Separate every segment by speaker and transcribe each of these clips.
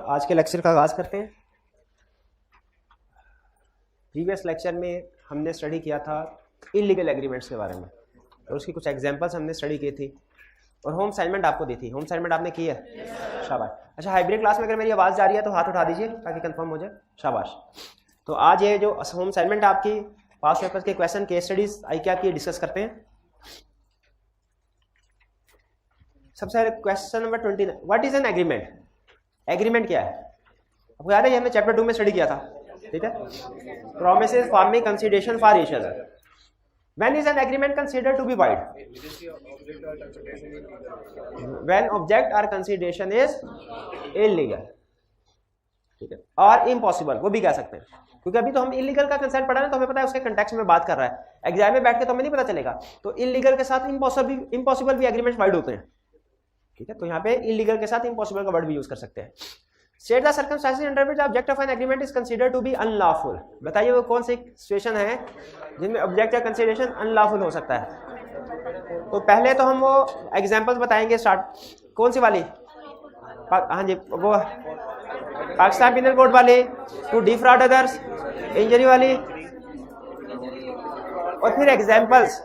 Speaker 1: आज के लेक्चर का आगाज़ करते हैं। प्रीवियस लेक्चर में हमने स्टडी किया था इलीगल एग्रीमेंट्स के बारे में और उसकी कुछ एग्जांपल्स हमने स्टडी की थी और होम असाइनमेंट आपको दी थी। होम असाइनमेंट आपने की है? शाबाश। अच्छा, हाइब्रिड क्लास में अगर मेरी आवाज़ जा रही है तो हाथ उठा दीजिए ताकि कंफर्म हो जाए। शाबाश। तो आज ये जो होम असाइनमेंट आपकी पास पेपर्स के क्वेश्चन केस स्टडीज आई क्या की डिस्कस करते हैं। सबसे पहले question number 29, what is an agreement? Agreement क्या है? आपको याद है, ये हमने चैप्टर 2 में स्टडी किया था, ठीक है। Promises forming consideration for each other. When is an agreement considered to be void? When object और कंसीडरेशन इज इलीगल, ठीक है, और इम्पॉसिबल, वो भी कह सकते हैं, क्योंकि अभी तो हम इलीगल का कंसेप्ट पढ़ा है तो हमें पता है उसके कंटेक्स्ट में बात कर रहा है। एग्जाम में बैठ के तो हमें नहीं पता चलेगा। तो इलीगल के साथ इम्पॉसिबल भी एग्रीमेंट वाइड होते हैं, ठीक है। तो यहाँ पे इलीगल के साथ इम्पॉसिबल का वर्ड भी यूज कर सकते हैं। State the circumstances under which the object of an agreement is considered to be unlawful. बताइए वो कौन सी सिचुएशन है जिनमें ऑब्जेक्ट या कंसीडरेशन अनलॉफुल हो सकता है। तो पहले तो हम वो एग्जांपल्स बताएंगे स्टार्ट। कौन सी वाली? हाँ जी, वो पाकिस्तान पिनल कोड वाली, टू डिफ्रॉड अदर्स, इंजरी वाली, और फिर examples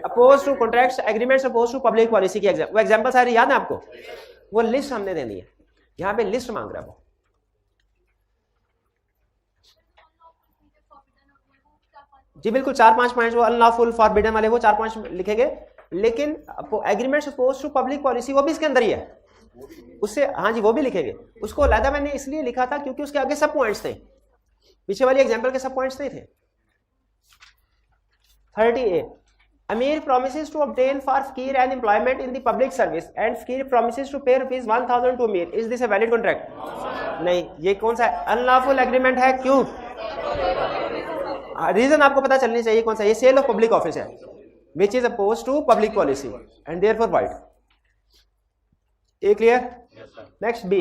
Speaker 1: opposed to contracts agreements opposed to public policy की एग्जाम। वो एग्जांपल सारी याद है आपको? वो लिस्ट हमने देनी है, यहाँ पे लिस्ट मांग रहा है वो। जी बिल्कुल, 4-5 पॉइंट्स वो अनलॉफुल फॉरबिडन वाले वो 4-5 लिखेंगे। लेकिन agreements opposed to public policy वो भी इसके अंदर ही है उससे। हाँ जी, वो भी लिखेंगे। उसको अलग मैंने इसलिए लिखा था क्योंकि उसके आगे सब पॉइंट्स थे, पीछे वाली एग्जांपल के सब पॉइंट्स नहीं थे। 30A, Amir promises to obtain for Fakir an employment in the public service and Fakir promises to pay ₹1,000 to Amir. Is this a valid contract? नहीं, ये कौन सा अनलॉफुल एग्रीमेंट है? क्यों? रीजन आपको पता चलनी चाहिए कौन सा। ये सेल ऑफ पब्लिक ऑफिस है which is opposed to public policy and therefore void. A clear? Next B,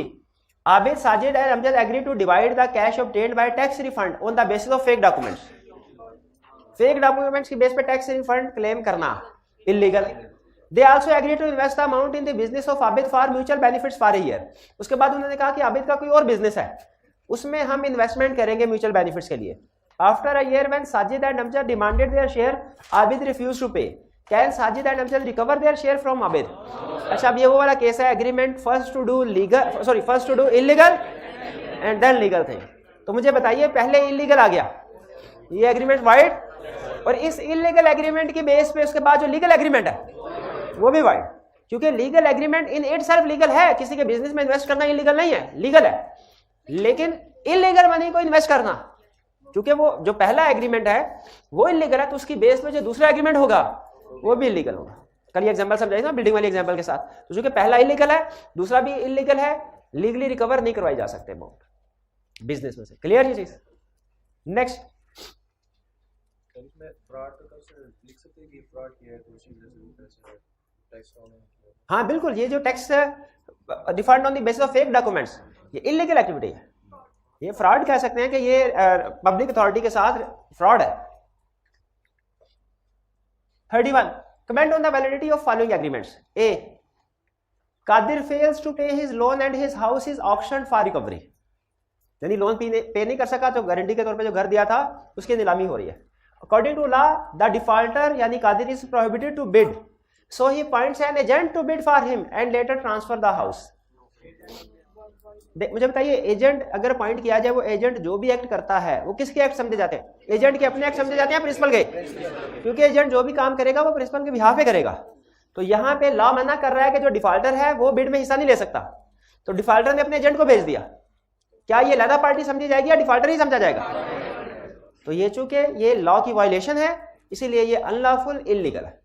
Speaker 1: Abid, Sajid and Amjad agree to divide the cash obtained by tax refund on the basis of fake documents. Fake documents की base पे tax refund claim करना illegal. They also agree to invest the amount in the business of Abid for mutual benefits for a year. उसके बाद उन्होंने कहा कि आबिद का कोई और बिजनेस है, उसमें हम इन्वेस्टमेंट करेंगे म्यूचुअल बेनिफिट्स के लिए। After a year when Sajid and Amjad demanded their share, Abid refuse to pay. Can Sajid and Amjad recover their share from Abid? अच्छा, अब ये वो वाला केस है, agreement first to do illegal and then legal thing. तो मुझे बताइए, पहले इलीगल आ गया, ये एग्रीमेंट वाइड, और इस इलीगल एग्रीमेंट की बेस पे उसके बाद जो लीगल एग्रीमेंट है वो भी वाइड, क्योंकि legal agreement in itself legal है। किसी के बिजनेस में इन्वेस्ट करना इलीगल नहीं है, लीगल है। लेकिन इलीगल मनी को इन्वेस्ट करना, क्योंकि वो जो पहला एग्रीमेंट है वो इलीगल है, तो उसकी बेस पे जो दूसरा एग्रीमेंट होगा वो भी इलीगल होगा। कल ये एग्जांपल समझाई ना, बिल्डिंग वाली एग्जांपल के साथ। तो चूंकि पहला इलीगल है, दूसरा भी इलीगल है, लीगली रिकवर नहीं करवाई जा सकते अमाउंट बिजनेस में से। क्लियर ये चीज? नेक्स्ट,
Speaker 2: लिख सकते हैं कि फ्रॉड किया है तो उसी वजह से टैक्स
Speaker 1: हाँ बिल्कुल, ये जो tax refund on the basis of fake documents, ये इलीगल एक्टिविटी है। ये फ्रॉड कह सकते हैं कि ये पब्लिक अथॉरिटी के साथ फ्रॉड है। 31, comment on the validity of following agreements. A, Kadir fails to pay his loan and his house is auctioned for recovery. यानी लोन पे नहीं कर सका तो गारंटी के तौर पे जो घर दिया था उसकी नीलामी हो रही है। According to law, the defaulter यानी Qadir is prohibited to bid, so he appoints an agent to bid for him and later transfer the house. मुझे बताइए, एजेंट अगर अपॉइंट किया जाए, वो एजेंट जो भी एक्ट करता है वो किसके एक्ट समझे जाते हैं? एजेंट के अपने एक्ट समझे जाते हैं, प्रिंसिपल के? क्योंकि एजेंट जो भी काम करेगा वो प्रिंसिपल के बिहाफ पे करेगा। तो यहाँ पे लॉ मना कर रहा है कि जो डिफॉल्टर है वो बिड में हिस्सा नहीं ले सकता। तो डिफॉल्टर ने अपने एजेंट को भेज दिया, क्या ये लैदा पार्टी समझी जाएगी या डिफॉल्टर ही समझा जाएगा? तो ये चूंकि ये लॉ की वायलेशन है, इसीलिए ये अनलॉफुल इलीगल है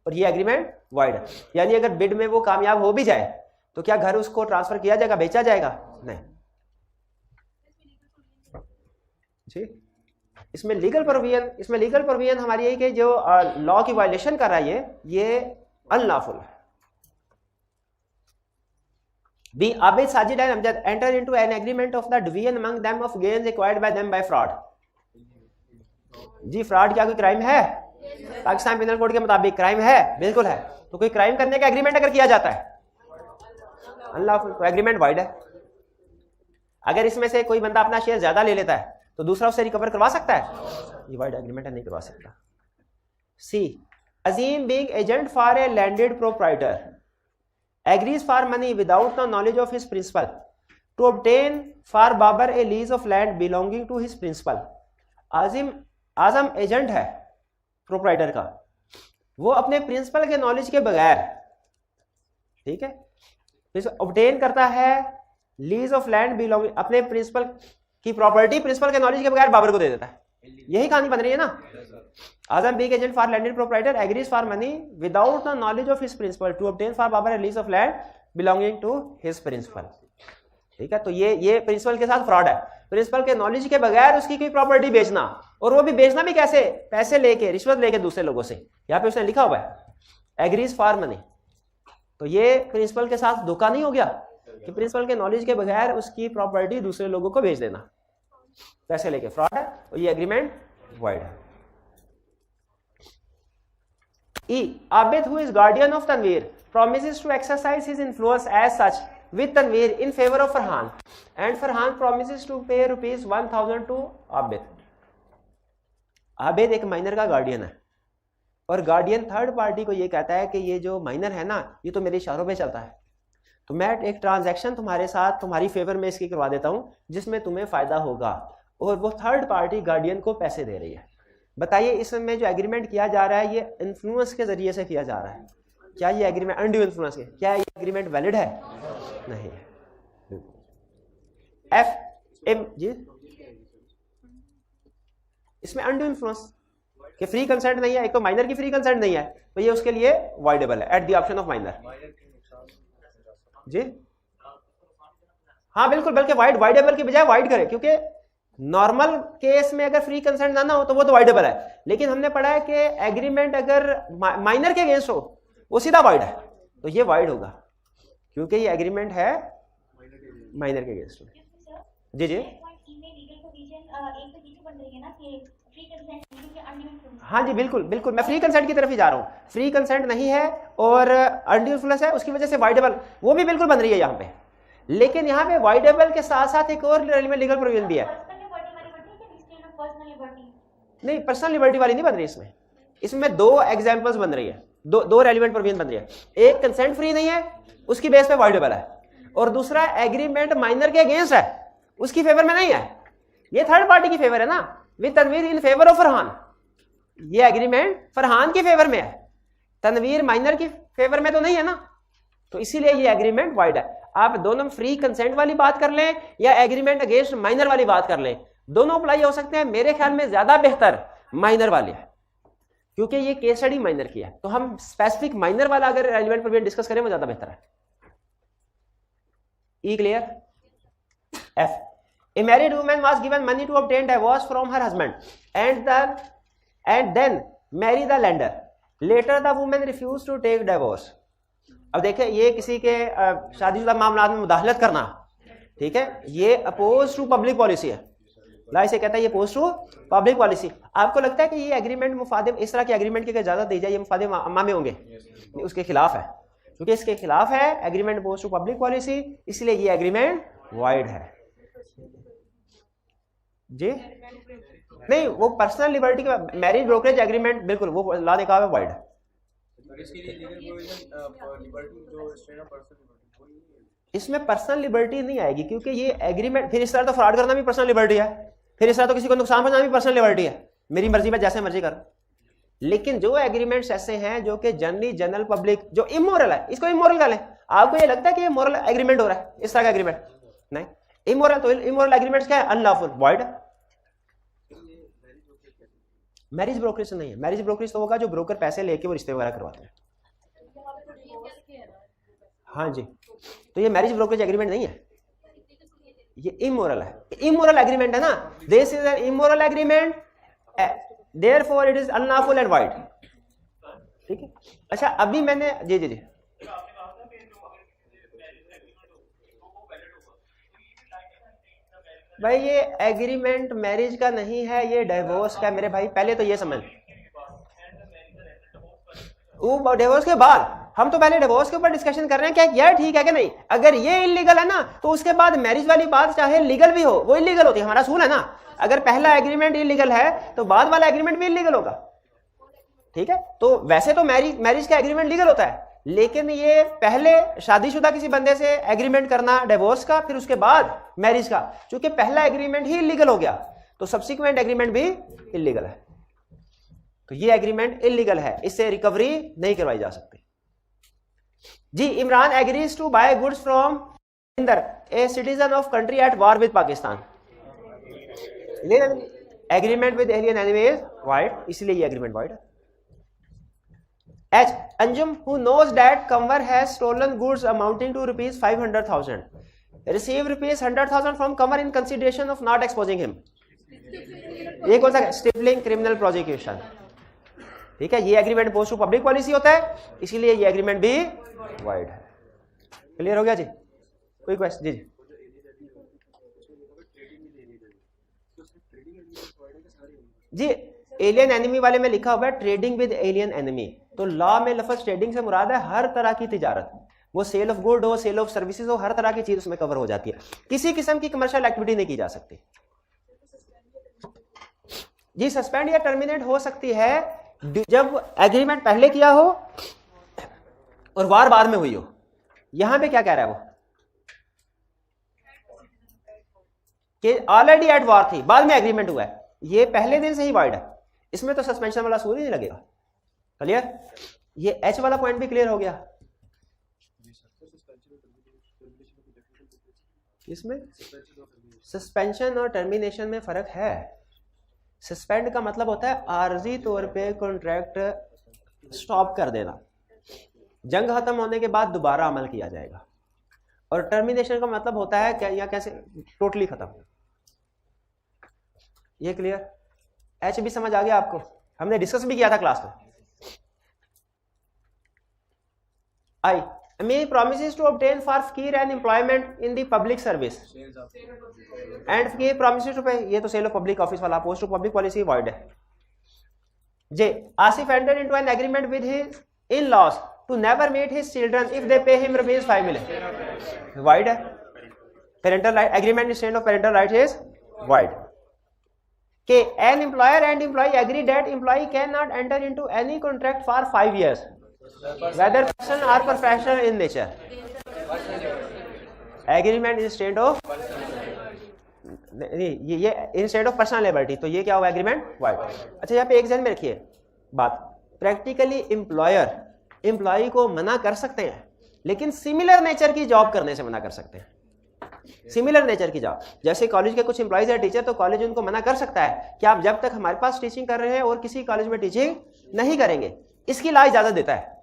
Speaker 1: और ये एग्रीमेंट वाइड है। यानी अगर बिड में वो कामयाब हो भी जाए तो क्या घर उसको ट्रांसफर किया जाएगा, बेचा जाएगा? नहीं जी। इसमें लीगल प्रोविजन हमारी यही कि जो लॉ की वायलेशन कर रहा है ये अनलॉफुल है। B, Abid, Sajid and Amjad enter into an agreement of the division among them of gains acquired by them by fraud. जी, फ्रॉड क्या कोई क्राइम है? पाकिस्तान पिनल कोड के मुताबिक क्राइम है, बिल्कुल है। तो कोई क्राइम करने का एग्रीमेंट अगर किया जाता है अनलॉफुल, तो एग्रीमेंट वाइड है। अगर इसमें से कोई बंदा अपना शेयर ज्यादा ले लेता है तो दूसरा उससे रिकवर करवा सकता है? ये वाइड एग्रीमेंट है, नहीं करवा सकता। C, Azeem being agent for a landed proprietor agrees for money without the knowledge of his principal to obtain for Babar a lease of land belonging to his principal. Azam agent है proprietor का, वो अपने principal के knowledge के बगैर, ठीक है, obtain करता है लीज ऑफ लैंड बिलोंगिंग, अपने प्रिंसिपल की प्रॉपर्टी प्रिंसिपल के नॉलेज के बगैर बाबर को दे देता है। यही कहानी बन रही है ना। Azam being agent for landed proprietor agrees for money without the knowledge of his principal to obtain for Babar a lease of land belonging to his principal. ठीक है, तो ये प्रिंसिपल के साथ फ्रॉड है। प्रिंसिपल के नॉलेज के बगैर उसकी कोई प्रॉपर्टी बेचना, और वो भी बेचना भी कैसे? पैसे लेके, रिश्वत लेके दूसरे लोगों से। यहाँ पे उसने लिखा हुआ है एग्रीज फॉर मनी, तो ये प्रिंसिपल के साथ धोखा नहीं हो गया कि प्रिंसिपल के नॉलेज के बगैर उसकी प्रॉपर्टी दूसरे लोगों को बेच देना, पैसे लेके, फ्रॉड है, और ये एग्रीमेंट वाइड है। E. Abid, who is guardian of Tanveer, promises to exercise his influence as such with Tanveer in favor of Farhan, and Farhan promises to pay rupees 1000 to Abid. Abid एक minor का guardian है, और guardian third party को ये कहता है कि ये जो माइनर है ना, ये तो मेरे इशारों पे चलता है, तो मैं एक ट्रांजैक्शन तुम्हारे साथ तुम्हारी फेवर में इसकी करवा देता हूं जिसमें तुम्हें फायदा होगा, और वो थर्ड पार्टी गार्डियन को पैसे दे रही है। बताइए इसमें जो एग्रीमेंट किया जा रहा है ये इन्फ्लुएंस के जरिए से किया जा रहा है, क्या ये एग्रीमेंट अनड्यू इन्फ्लुएंस के, क्या ये एग्रीमेंट वैलिड है? नहीं है। एफ एम जी, इसमें अनड्यू इन्फ्लुएंस कि फ्री कंसेंट नहीं है, एक तो माइनर की फ्री कंसेंट नहीं है, तो ये उसके लिए वाइडेबल है at the option of minor. जी हाँ बिल्कुल, बल्कि वाइडेबल की बजाय वाइड करे, क्योंकि नॉर्मल केस में अगर फ्री कंसेंट ना हो तो वो तो वाइडेबल है, लेकिन हमने पढ़ा है कि एग्रीमेंट अगर माइनर के अगेंस्ट हो वो सीधा वाइड है, तो ये वाइड होगा क्योंकि ये एग्रीमेंट है माइनर के अगेंस्ट में। जी जी हाँ जी बिल्कुल बिल्कुल, मैं फ्री कंसेंट की तरफ ही जा रहा हूँ। फ्री कंसेंट नहीं है और अनड्यू इन्फ्लुएंस है, उसकी वजह से वाइडेबल वो भी बिल्कुल बन रही है यहाँ पे, लेकिन यहाँ पे वाइडेबल के साथ साथ एक और रेलिवेंट लीगल प्रोविजन भी है। नहीं, पर्सनल लिबर्टी वाली नहीं बन रही इसमें, इसमें दो एग्जांपल्स बन रही है, दो रेलिवेंट प्रोविजन बन रही है। एक कंसेंट फ्री नहीं है, उसकी बेस पे वाइडेबल है, और दूसरा एग्रीमेंट माइनर के अगेंस्ट है, उसकी फेवर में नहीं है, ये थर्ड पार्टी की फेवर है ना, with Tanveer in favour of Farhan, ये एग्रीमेंट फरहान की फेवर में है, तनवीर माइनर की फेवर में तो नहीं है ना, तो इसीलिए ये एग्रीमेंट वाइड है। आप दोनों फ्री कंसेंट वाली बात कर लें या एग्रीमेंट अगेंस्ट माइनर वाली बात कर लें, दोनों अप्लाई हो सकते हैं। मेरे ख्याल में ज्यादा बेहतर माइनर वाली है, क्योंकि ये केस स्टडी माइनर की है, तो हम स्पेसिफिक माइनर वाला अगर रेलेवेंट प्रोविजन डिस्कस करें वो ज्यादा बेहतर है। E clear? F, a married woman was given money to obtain divorce from her husband and then marry the lender, later the woman refuse to take divorce. अब देखिए ये किसी के शादीशुदा मामला में मुदाखलत करना, ठीक है, ये अपोज टू पब्लिक पॉलिसी है, ला इसे कहता है ये अपोज टू पब्लिक पॉलिसी। आपको लगता है कि ये एग्रीमेंट मुफादिम, इस तरह के एग्रीमेंट की इजाजत दी जाए ये मुफादिम मामे होंगे? उसके खिलाफ है, क्योंकि इसके खिलाफ है agreement opposed to public policy, इसलिए ये एग्रीमेंट वाइड है। जी नहीं, वो पर्सनल लिबर्टी का मैरिज ब्रोकरेज एग्रीमेंट बिल्कुल वो ला देखा है वाइड है। इसमें पर्सनल लिबर्टी नहीं आएगी, क्योंकि ये एग्रीमेंट, फिर इस तरह तो फ्रॉड करना भी पर्सनल लिबर्टी है, फिर इस तरह तो किसी को नुकसान पहुंचाना भी पर्सनल लिबर्टी है, मेरी मर्जी में जैसे मर्जी कर। लेकिन जो एग्रीमेंट्स ऐसे हैं जो कि जनरल पब्लिक जो इमोरल है, इसको इमोरल कर लें। आपको ये लगता है कि ये मोरल एग्रीमेंट हो रहा है, इस तरह का एग्रीमेंट नहीं, इमोरल तो इमोरल एग्रीमेंट्स क्या है? Unlawful, wide. मैरिज ब्रोकरेज नहीं है, मैरिज ब्रोकरेज तो होगा जो ब्रोकर पैसे लेके वो रिश्ते वगैरह करवाते हैं। हाँ जी, तो ये मैरिज ब्रोकरेज एग्रीमेंट नहीं है, ये इमोरल है, इमोरल एग्रीमेंट है ना, this is an immoral agreement, therefore it is unlawful and wide. ठीक है, अच्छा अभी मैंने जी जी जी भाई ये एग्रीमेंट मैरिज का नहीं है, ये डिवोर्स का मेरे भाई, पहले तो ये समझ। वो डिवोर्स के बाद, हम तो पहले डिवोर्स के ऊपर डिस्कशन कर रहे हैं क्या यार ठीक है कि नहीं। अगर ये इलीगल है ना तो उसके बाद मैरिज वाली बात चाहे लीगल भी हो वो इलीगल होती है, हमारा असूल है ना। अगर पहला एग्रीमेंट इलीगल है तो बाद वाला एग्रीमेंट भी इलीगल होगा, ठीक है। तो वैसे तो मैरिज का एग्रीमेंट लीगल होता है, लेकिन ये पहले शादीशुदा किसी बंदे से एग्रीमेंट करना डिवोर्स का, फिर उसके बाद मैरिज का, चूंकि पहला एग्रीमेंट ही इलीगल हो गया तो सब्सिक्वेंट एग्रीमेंट भी इलीगल है। तो ये एग्रीमेंट इलीगल है, इससे रिकवरी नहीं करवाई जा सकती। जी, Imran agrees to buy goods from Inder a citizen of country at war with Pakistan. Agreement with alien enemy is void, इसलिए ये एग्रीमेंट वाइड है। H. Anjum, who knows that Kanwar has stolen goods amounting to rupees 500,000, receive rupees 100,000 from Kanwar in consideration of not exposing him. ये कौन सा है? Stippling criminal prosecution, ठीक है। ये agreement opposed to public policy होता है, इसीलिए ये एग्रीमेंट भी वाइड है। क्लियर हो गया जी? कोई क्वेश्चन? जी जी, एलियन एनिमी वाले में लिखा हुआ है ट्रेडिंग विद एलियन एनिमी, तो लॉ में लफ्ज ट्रेडिंग से मुराद है हर तरह की तिजारत, वो सेल ऑफ गुड हो, सेल ऑफ सर्विसेज हो, हर तरह की चीज उसमें कवर हो जाती है। किसी किस्म की कमर्शियल एक्टिविटी नहीं की जा सकती। जी, सस्पेंड या टर्मिनेट हो सकती है जब एग्रीमेंट पहले किया हो और वार बाद में हुई हो। यहां पे क्या कह रहा है वो कि ऑलरेडी एट वार थी, बाद में एग्रीमेंट हुआ है, ये पहले दिन से ही वाइड है, इसमें तो सस्पेंशन वाला सूद ही नहीं लगेगा। क्लियर? ये एच वाला पॉइंट भी क्लियर हो गया। इसमें सस्पेंशन और टर्मिनेशन में फर्क है। सस्पेंड का मतलब होता है आर्जी तौर पे कॉन्ट्रैक्ट स्टॉप कर देना, जंग खत्म होने के बाद दोबारा अमल किया जाएगा। और टर्मिनेशन का मतलब होता है क्या, या कैसे टोटली खत्म। ये क्लियर? एच भी समझ आ गया आपको? हमने डिस्कस भी किया था क्लास में। आई मे promises to obtain for फकीर an employment in the public service and फकीर promises to pay, ये तो सेल ऑफ पब्लिक ऑफिस वाला opposed to public policy void है। जे Asif entered into an agreement with his in-laws to never meet his children if they pay him rupees 5 million, void है। parental right agreement instead of parental right is void। के an employer and employee agree that employee cannot enter into any contract for 5 years whether personal or professional in nature। agreement instead of ये instead of personal liability, तो ये क्या हुआ? Agreement void. अच्छा, यहाँ पे एक ध्यान में रखिए बात, प्रैक्टिकली एम्प्लॉय को मना कर सकते हैं, लेकिन सिमिलर नेचर की जॉब करने से मना कर सकते हैं। सिमिलर नेचर की जॉब, जैसे कॉलेज के कुछ एम्प्लॉइज है टीचर, तो कॉलेज उनको मना कर सकता है कि आप जब तक हमारे पास टीचिंग कर रहे हैं और किसी कॉलेज में टीचिंग नहीं करेंगे, इसकी लॉ इजाजत देता है।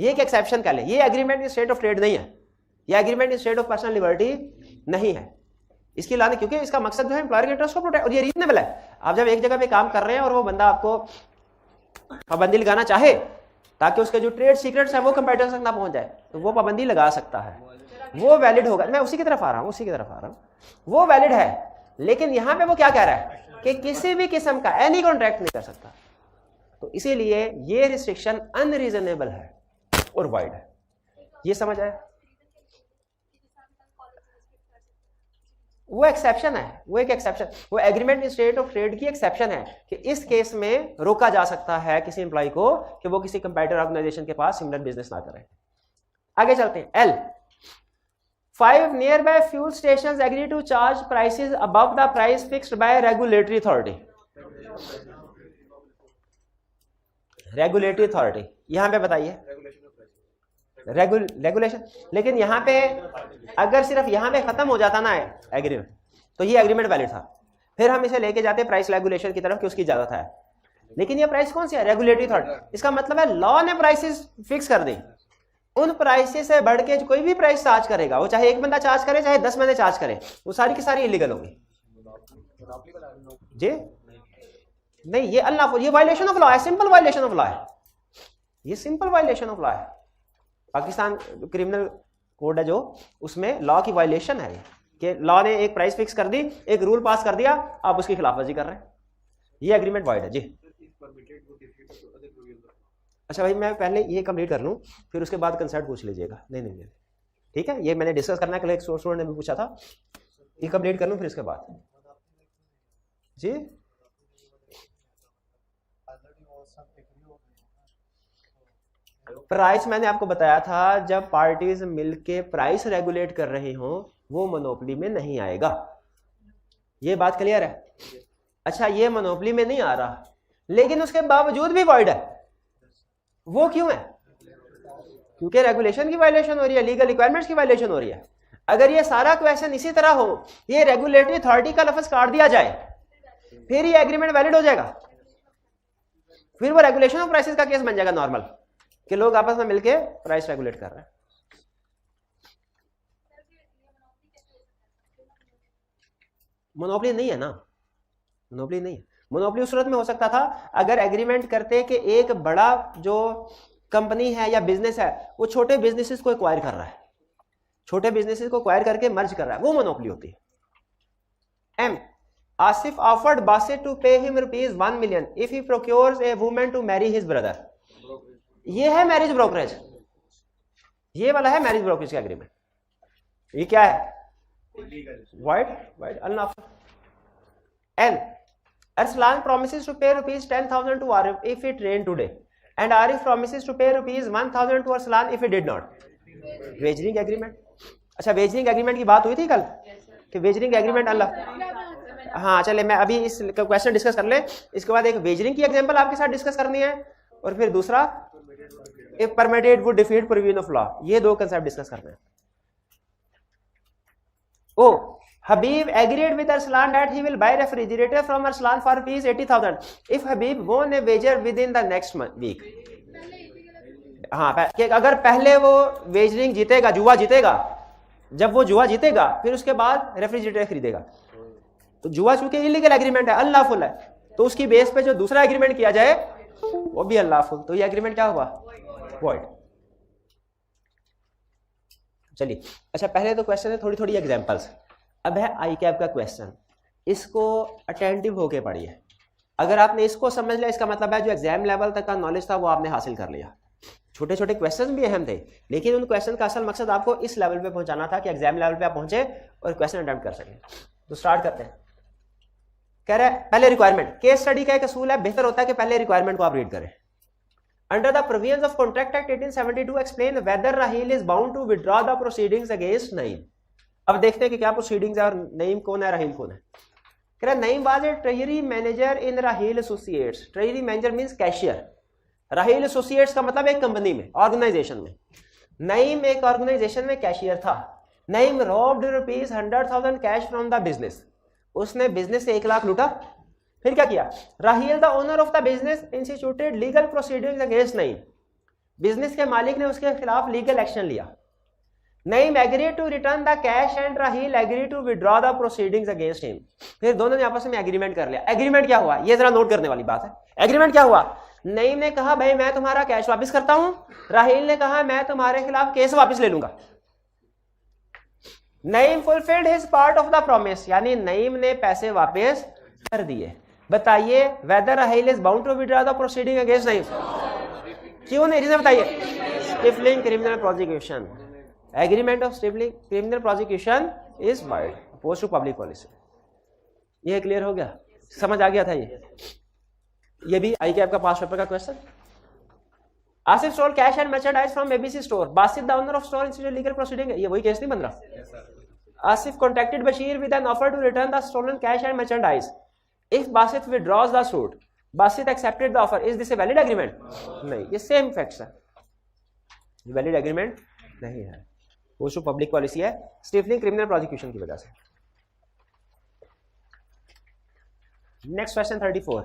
Speaker 1: ये एक एक्सेप्शन कह लें, ये agreement in state of trade नहीं है, ये agreement in state of personal liberty नहीं है, इसकी लॉ नहीं, क्योंकि इसका मकसद जो है एम्प्लॉयर के इंटरेस्ट को प्रोटेक्ट, और ये रीजनेबल है। आप जब एक जगह पे काम कर रहे हैं और वो बंदा आपको पाबंदी लगाना चाहे ताकि उसके जो ट्रेड सीक्रेट्स हैं वो कंप्यूटर तक ना पहुंच जाए, तो वो पाबंदी लगा सकता है, वो वैलिड होगा। मैं उसी की तरफ आ रहा हूँ, वो वैलिड है। लेकिन यहां पे वो क्या कह रहा है कि किसी भी किस्म का एनी कॉन्ट्रैक्ट नहीं कर सकता, तो इसीलिए ये रिस्ट्रिक्शन अनरीजनेबल है और वाइड है। ये समझ आया? वो एक्सेप्शन है, वो एक एक्सेप्शन, वो agreement in state of trade की एक्सेप्शन है कि इस केस में रोका जा सकता है किसी एम्प्लॉय को कि वो किसी कंपेटिटर ऑर्गेनाइजेशन के पास सिमिलर बिजनेस ना करे। आगे चलते हैं। L 5 nearby fuel stations agree to charge prices above the price fixed by regulatory authority। Regulatory authority यहां पे बताइए, रेगुलेशन। लेकिन यहां पे अगर सिर्फ यहां पे खत्म हो जाता ना एग्रीमेंट, तो ये एग्रीमेंट वैलिड था, फिर हम इसे लेके जाते प्राइस रेगुलेशन की तरफ कि उसकी इजाजत है। लेकिन ये प्राइस कौन सी है? Regulatory authority. इसका मतलब है लॉ ने प्राइसेस फिक्स कर दी, उन प्राइसेस से बढ़ के कोई भी प्राइस चार्ज करेगा, वो चाहे एक बंदा चार्ज करे चाहे 10 बंदे चार्ज करे, वो सारी की सारी इलीगल होगी। जी नहीं, ये अनलॉफुल, ये वायलेशन ऑफ लॉ है, सिंपल वायलेशन ऑफ लॉ है, ये सिंपल वायलेशन ऑफ लॉ है। पाकिस्तान क्रिमिनल कोड है जो, उसमें लॉ की वायलेशन है कि लॉ ने एक प्राइस फिक्स कर दी, एक रूल पास कर दिया, आप उसकी खिलाफवर्जी कर रहे हैं, ये एग्रीमेंट वाइड है। जी अच्छा भाई मैं पहले ये कंप्लीट कर लूँ, फिर उसके बाद कंसेप्ट पूछ लीजिएगा। नहीं नहीं नहीं, ठीक है, ये मैंने डिस्कस करना के लिए एक स्टूडेंट ने भी पूछा था, ये कंप्लीट कर लूँ फिर इसके बाद। जी प्राइस मैंने आपको बताया था, जब पार्टीज मिलके प्राइस रेगुलेट कर रही हो वो मोनोपोली में नहीं आएगा। ये बात क्लियर है? अच्छा ये मोनोपोली में नहीं आ रहा, लेकिन उसके बावजूद भी वॉइड है, वो क्यों है? क्योंकि रेगुलेशन की वायलेशन हो रही है, लीगल रिक्वायरमेंट्स की वायलेशन हो रही है। अगर ये सारा क्वेश्चन इसी तरह हो, ये रेगुलेटरी अथॉरिटी का लफ्ज काट दिया जाए, फिर ये एग्रीमेंट वैलिड हो जाएगा, फिर वो रेगुलेशन ऑफ प्राइसेस का केस बन जाएगा नॉर्मल, कि लोग आपस में मिलके प्राइस रेगुलेट कर रहे हैं। मोनोपोली नहीं है ना, मोनोपोली नहीं है। मोनोपोली उस सूरत में हो सकता था अगर एग्रीमेंट करते कि एक बड़ा जो कंपनी है या बिजनेस है वो छोटे बिजनेसेस को एक्वायर कर रहा है, छोटे बिजनेसेस को एक्वायर करके मर्ज कर रहा है, वो मोनोपोली होती है। M Asif offered Basit to pay him ₹1 million if he procures a woman to marry his brother. ये है मैरिज ब्रोकरेज, ये वाला है मैरिज ब्रोकरेज का एग्रीमेंट। ये क्या है? Void unlawful. An Arslan promises to pay ₹10,000 to Arif if it rained today, and Arif promises to pay ₹1,000 to Arslan if he did not. Wagering agreement. अच्छा wagering agreement की बात हुई थी कल कि वेजरिंग एग्रीमेंट अल्लाह, हाँ चले मैं अभी इस क्वेश्चन डिस्कस कर ले, इसके बाद एक वेजरिंग की एग्जांपल आपके साथ डिस्कस करनी है, और फिर दूसरा if permitted would defeat provision of law, ये दो कंसेप्ट डिस्कस करने हैं। ओ Habib agreed with Arslan that he will buy refrigerator from Arslan for ₹80,000 if Habib won a wager within the next week. हाँ कि अगर पहले वो वेजरिंग जीतेगा, जुआ जीतेगा, जब वो जुआ जीतेगा फिर उसके बाद रेफ्रिजरेटर खरीदेगा, तो जुआ चूंकि इलीगल एग्रीमेंट है, अनलॉफुल है, तो उसकी बेस पे जो दूसरा एग्रीमेंट किया जाए वो भी अनलॉफुल, तो ये एग्रीमेंट क्या हुआ? वॉइड। चलिए अच्छा पहले तो क्वेश्चन है, थोड़ी थोड़ी एग्जांपल्स। अब है आई कैप का क्वेश्चन, इसको अटेंटिव होके पढ़िए। अगर आपने इसको समझ लिया इसका मतलब है जो एग्जाम लेवल तक का नॉलेज था वो आपने हासिल कर लिया। छोटे छोटे क्वेश्चन भी अहम थे, लेकिन उन क्वेश्चन का असल मकसद आपको इस लेवल पे पहुंचाना था कि एग्जाम लेवल पे आप पहुंचे और क्वेश्चन अटेम्प्ट कर सकें। तो स्टार्ट करते हैं। कह रहा है पहले रिक्वायरमेंट, केस स्टडी का एक असूल है, बेहतर होता है कि पहले रिक्वायरमेंट को आप रीड करें। Under the provisions of contract act 1872 explain whether Raheel is bound to withdraw the proceedings against Naeem. अब देखते हैं कि क्या प्रोसीडिंग्स है और नईम कौन है, राहील कौन है। कह रहा Naeem was a treasury manager in Raheel associates. Treasury manager means cashier, Raheel associates का मतलब एक कंपनी में, ऑर्गेनाइजेशन में। नईम एक ऑर्गेनाइजेशन में कैशियर था। Naeem robbed ₹100,000 cash from the business, उसने बिजनेस से 1 लाख लूटा। फिर क्या किया? Raheel the owner of the business instituted legal proceedings against Naeem. Business के मालिक ने उसके खिलाफ लीगल एक्शन लिया। Naeem agree to return the cash and Raheel agree to withdraw the proceedings against him. फिर दोनों ने आपस में एग्रीमेंट कर लिया। एग्रीमेंट क्या हुआ ये जरा नोट करने वाली बात है। एग्रीमेंट क्या हुआ? नईम ने कहा भाई मैं तुम्हारा कैश वापस करता हूं, राहील ने कहा मैं तुम्हारे खिलाफ केस वापस ले लूंगा। Naeem fulfilled his part of the promise, यानी नईम ने पैसे वापस कर दिए। बताइए whether Raheel is bound to withdraw the proceeding against Naeem? क्यों नहीं, रीजन बताइए। Stifling criminal prosecution, agreement of stifling criminal prosecution is void opposed to public policy. ये क्लियर हो गया, समझ आ गया था। ये भी आई कैप का पास पेपर का question. Asif stole cash and merchandise from ABC store, Basit the owner of store institute legal proceeding. ये वही केस नहीं बन रहा। Asif contacted Bashir with an offer to return the stolen cash and merchandise. If Basit withdraws the suit, Basit accepted the offer, is this a valid agreement? नहीं, ये same facts है, valid agreement नहीं है, वो जो पब्लिक पॉलिसी है स्टिफलिंग क्रिमिनल प्रोसिक्यूशन की वजह से। Next question 34।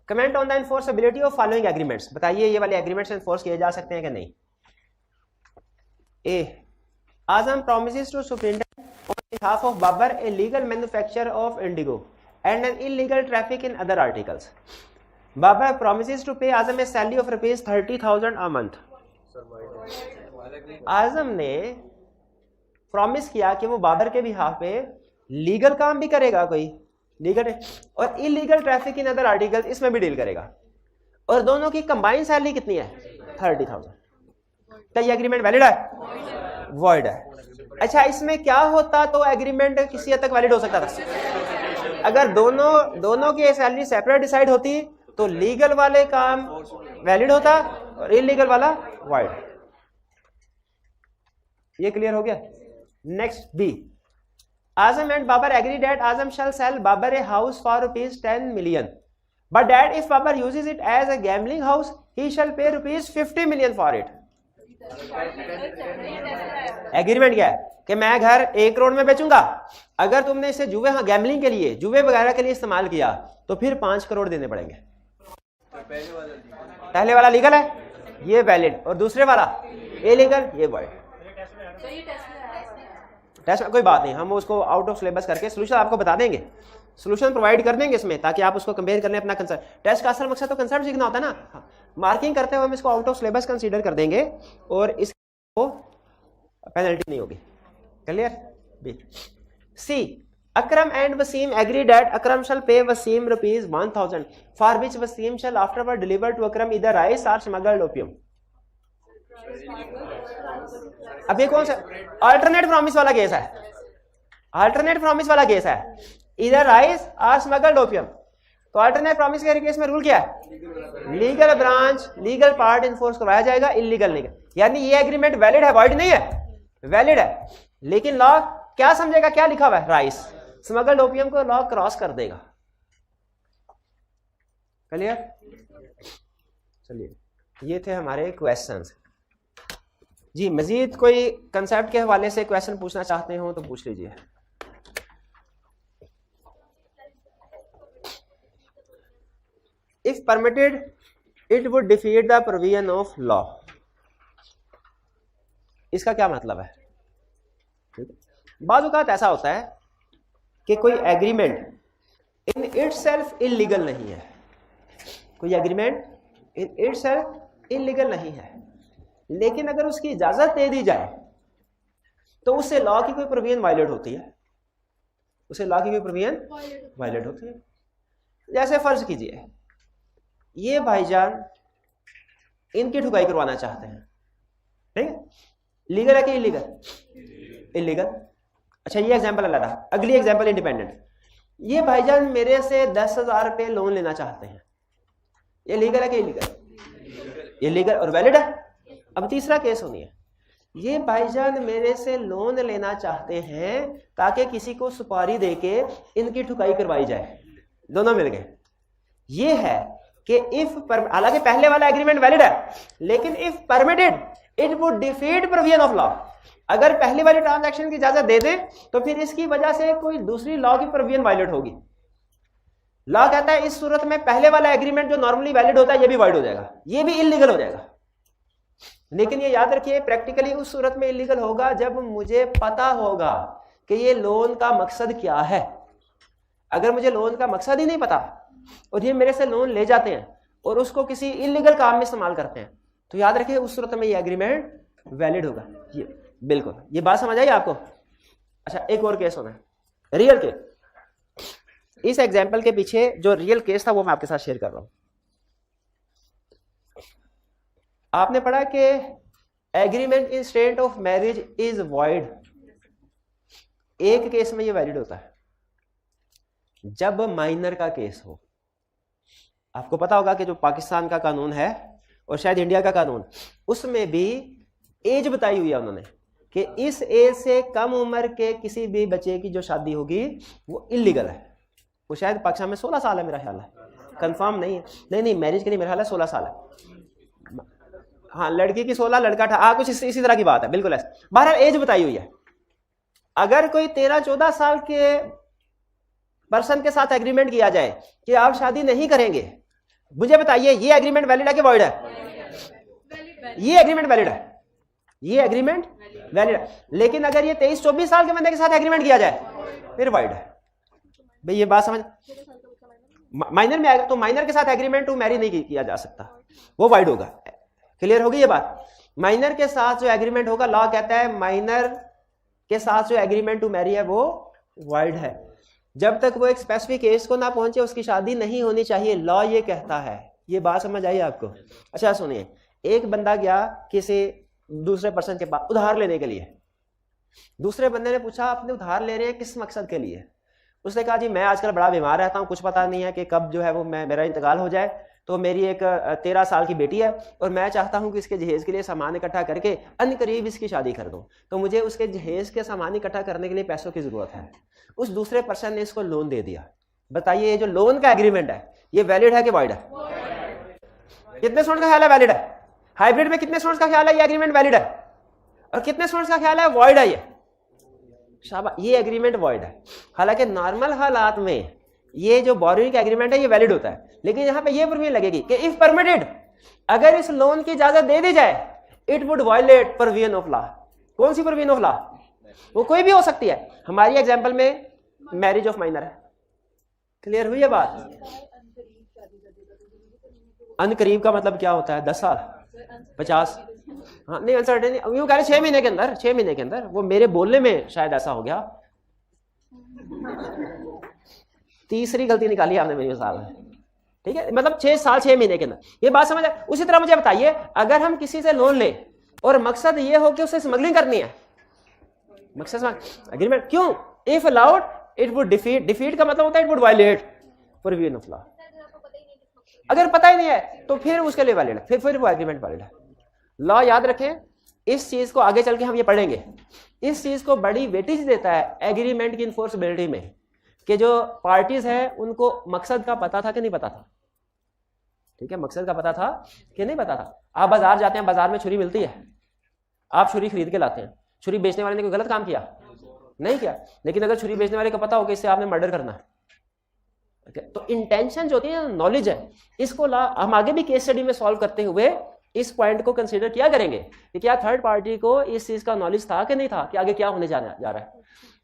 Speaker 1: Comment on the enforceability of following agreements. बताइए ये वाले एग्रीमेंट्स एनफोर्स किए जा सकते हैं कि नहीं। ए आजम promises to superintend on behalf of Babar a legal manufacture of indigo and an illegal traffic in other articles. Babar promises to pay Azam a salary of ₹30,000 a month. आजम ने promise किया कि वो बाबर के बिहाफ पे legal काम भी करेगा कोई लीगल और illegal traffic in other articles इसमें भी डील करेगा। और दोनों की कंबाइंड सैलरी कितनी है? 30,000। क्या ये एग्रीमेंट वैलिड है? वॉइड है। अच्छा, इसमें क्या होता तो एग्रीमेंट किसी हद तक वैलिड हो सकता था? अगर दोनों की सैलरी सेपरेट डिसाइड होती तो लीगल वाले काम वैलिड होता और इलीगल वाला वॉइड। ये क्लियर हो गया? Next B, Azam and Babar agreed that Azam shall sell Babar a house for rupees 10 million, but that if Babar uses it as a gambling house, he shall pay rupees 50 million for it. Agreement क्या है कि मैं घर 1 करोड़ में बेचूंगा, अगर तुमने इसे जुए, हाँ गैम्बलिंग के लिए, जुए वगैरह के लिए इस्तेमाल किया तो फिर 5 करोड़ देने पड़ेंगे। पहले वाला लीगल है, ये वैलिड, और दूसरे वाला इलीगल, ये वॉइड। टेस्ट कोई बात नहीं, हम उसको आउट ऑफ सिलेबस करके सोल्यूशन आपको बता देंगे, सोल्यूशन प्रोवाइड कर देंगे इसमें, ताकि आप उसको कंपेयर कर लें अपना कंसेप्ट। टेस्ट का असल मकसद तो कंसेप्ट सीखना होता है ना। मार्किंग करते हुए हम इसको आउट ऑफ सिलेबस कंसीडर कर देंगे और इसको पेनल्टी नहीं होगी। Clear? B C, Akram and Wasim agreed that Akram shall pay Wasim rupees 1,000, for which Wasim shall afterward deliver to Akram either rice or smuggled opium. अब ये कौन सा अल्टरनेट प्रॉमिस वाला केस है? अल्टरनेट प्रॉमिस वाला case है, इधर rice और स्मगल्ड ओपियम। तो अल्टरनेट प्रॉमिस के केस में रूल क्या है? Legal branch, legal part enforce करवाया जाएगा, इलीगल नहीं। यानी ये एग्रीमेंट वैलिड है, वॉइड नहीं है, वैलिड है। लेकिन लॉ क्या समझेगा? क्या लिखा हुआ है? राइस, स्मगल्ड ओपियम को लॉ क्रॉस कर देगा। क्लियर? चलिए, ये थे हमारे क्वेश्चंस। जी, मजीद कोई कंसेप्ट के हवाले से क्वेश्चन पूछना चाहते हो तो पूछ लीजिए। If permitted it would defeat the provision of law. इसका क्या मतलब है? बाज़ औक़ात ऐसा होता है कि कोई एग्रीमेंट इन इटसेल्फ इल्लीगल नहीं है, कोई एग्रीमेंट इन इटसेल्फ इल्लीगल नहीं है, लेकिन अगर उसकी इजाजत दे दी जाए तो उससे लॉ की कोई प्रोविजन वायलेट होती है, उसे लॉ की कोई प्रोविजन वायलेट होती है। जैसे फर्ज कीजिए ये भाईजान इनकी ठुकाई करवाना चाहते हैं, ठीक है? लीगल है कि इलीगल? इलीगल। अच्छा, ये एग्जांपल अलग है। अगली एग्जांपल इंडिपेंडेंट। ये भाईजान मेरे से 10,000 रुपये लोन लेना चाहते हैं, ये लीगल है कि इलीगल? ये लीगल और वैलिड है। अब तीसरा केस होनी है, ये भाईजान मेरे से लोन लेना चाहते हैं ताकि किसी को सुपारी देके इनकी ठुकाई करवाई जाए, दोनों मिल गए। ये है कि हालांकि पहले वाला एग्रीमेंट वैलिड है, लेकिन if permitted it would defeat provision of law. अगर पहली वाली ट्रांजैक्शन की इजाजत दे दे तो फिर इसकी वजह से कोई दूसरी लॉ की प्रोविजन वायलेट होगी। लॉ कहता है इस सूरत में पहले वाला एग्रीमेंट जो नॉर्मली वैलिड होता है ये भी वाइड हो जाएगा, ये भी इलीगल हो जाएगा। लेकिन ये याद रखिए प्रैक्टिकली उस सूरत में इलीगल होगा जब मुझे पता होगा कि ये लोन का मकसद क्या है। अगर मुझे लोन का मकसद ही नहीं पता और ये मेरे से लोन ले जाते हैं और उसको किसी इलीगल काम में इस्तेमाल करते हैं तो याद रखिए उस सूरत में ये एग्रीमेंट वैलिड होगा। ये बिल्कुल, ये बात समझ आई आपको? अच्छा, एक और केस होना है, रियल केस। इस एग्जाम्पल के पीछे जो रियल केस था वो मैं आपके साथ शेयर कर रहा हूं। आपने पढ़ा कि agreement in state of marriage is void. एक केस में ये वैलिड होता है, जब माइनर का केस हो। आपको पता होगा कि जो पाकिस्तान का कानून है और शायद इंडिया का कानून, उसमें भी एज बताई हुई है उन्होंने कि इस एज से कम उम्र के किसी भी बच्चे की जो शादी होगी वो इलीगल है। वो शायद पाकिस्तान में 16 साल है मेरा ख्याल है, कंफर्म नहीं है। नहीं मैरिज के लिए मेरा ख्याल है 16 साल है। हाँ, लड़की की 16, लड़का 18, कुछ इसी तरह की बात है, बिल्कुल ऐसा। बहरहाल एज बताई हुई है। अगर कोई 13-14 साल के पर्सन के साथ एग्रीमेंट किया जाए कि आप शादी नहीं करेंगे, मुझे बताइए ये एग्रीमेंट वैलिड है कि वॉइड है? ये एग्रीमेंट वैलिड है, ये एग्रीमेंट वैलिड है। लेकिन अगर ये 23-24 साल के बंदे के साथ एग्रीमेंट किया जाए फिर वॉइड है। भाई ये बात समझ, माइनर में आएगा तो माइनर के साथ एग्रीमेंट टू मैरी नहीं किया जा सकता, वो वॉइड होगा। क्लियर होगी ये बात? माइनर के साथ जो एग्रीमेंट होगा, लॉ कहता है माइनर के साथ जो एग्रीमेंट टू मैरी है वो वॉइड है। जब तक वो एक स्पेसिफिक एज को ना पहुंचे उसकी शादी नहीं होनी चाहिए, लॉ ये कहता है। ये बात समझ आई आपको? अच्छा सुनिए, एक बंदा गया किसी दूसरे पर्सन के पास उधार लेने के लिए। दूसरे बंदे ने पूछा आपने उधार ले रहे हैं किस मकसद के लिए? उसने कहा जी मैं आजकल बड़ा बीमार रहता हूँ, कुछ पता नहीं है कि कब जो है वो मेरा इंतकाल हो जाए, तो मेरी एक 13 साल की बेटी है और मैं चाहता हूँ कि इसके जहेज के लिए सामान इकट्ठा करके अनकरीब इसकी शादी कर दूँ, तो मुझे उसके जहेज के सामान इकट्ठा करने के लिए पैसों की जरूरत है। उस दूसरे पर्सन ने इसको लोन दे दिया। बताइए ये जो लोन का एग्रीमेंट है ये वैलिड है कि वॉइड है? कितने स्टूडेंट का ख्याल है वैलिड है? हाइब्रिड में कितने स्टूडेंट्स का ख्याल है ये एग्रीमेंट वैलिड है, और कितने स्टूडेंट्स का ख्याल है वॉइड है? ये शाबाश, ये एग्रीमेंट वॉइड है। हालांकि नॉर्मल हालात में ये जो बोरोइंग का एग्रीमेंट है ये वैलिड होता है, लेकिन यहां पे ये प्रोविजन लगेगी कि इफ परमिटेड, अगर इस लोन की इजाजत दे दी जाए, it would violate provision of law. कौन सी प्रोविजन ऑफ लॉ? वो कोई भी हो सकती है। हमारी एग्जांपल में मैरिज ऑफ माइनर है। क्लियर हुई है बात? अनकरीब का मतलब क्या होता है? 10 साल, 50? हाँ नहीं, अनसर्टेन यूं कह रहे 6 महीने के अंदर, 6 महीने के अंदर। वो मेरे बोलने में शायद ऐसा हो गया। तीसरी गलती निकाली आपने मेरी मिसाल में, ठीक है? मतलब 6 साल 6 महीने के अंदर, ये बात समझ आए? उसी तरह मुझे बताइए, अगर हम किसी से लोन ले और मकसद ये हो कि उसे स्मगलिंग करनी है, मकसद एग्रीमेंट क्यों? If allowed it would defeat का मतलब होता है it would violate provision of law. अगर पता ही नहीं है तो फिर उसके लिए वैलिड है, फिर वो एग्रीमेंट वैलिड है। लॉ याद रखें, इस चीज को आगे चल के हम ये पढ़ेंगे, इस चीज को बड़ी वेटेज देता है एग्रीमेंट की इन्फोर्सबिलिटी में, कि जो पार्टीज है उनको मकसद का पता था कि नहीं पता था। ठीक है, मकसद का पता था कि नहीं पता था। आप बाजार जाते हैं, बाजार में छुरी मिलती है, आप छुरी खरीद के लाते हैं, छुरी बेचने वाले ने कोई गलत काम किया नहीं किया, लेकिन अगर छुरी बेचने वाले को पता हो कि इससे आपने मर्डर करना है, तो इंटेंशन जो होती है, नॉलेज है, इसको हम आगे भी केस स्टडी में सॉल्व करते हुए इस पॉइंट को कंसीडर किया करेंगे कि क्या थर्ड पार्टी को इस चीज का नॉलेज था कि नहीं था कि आगे क्या होने जा रहा है।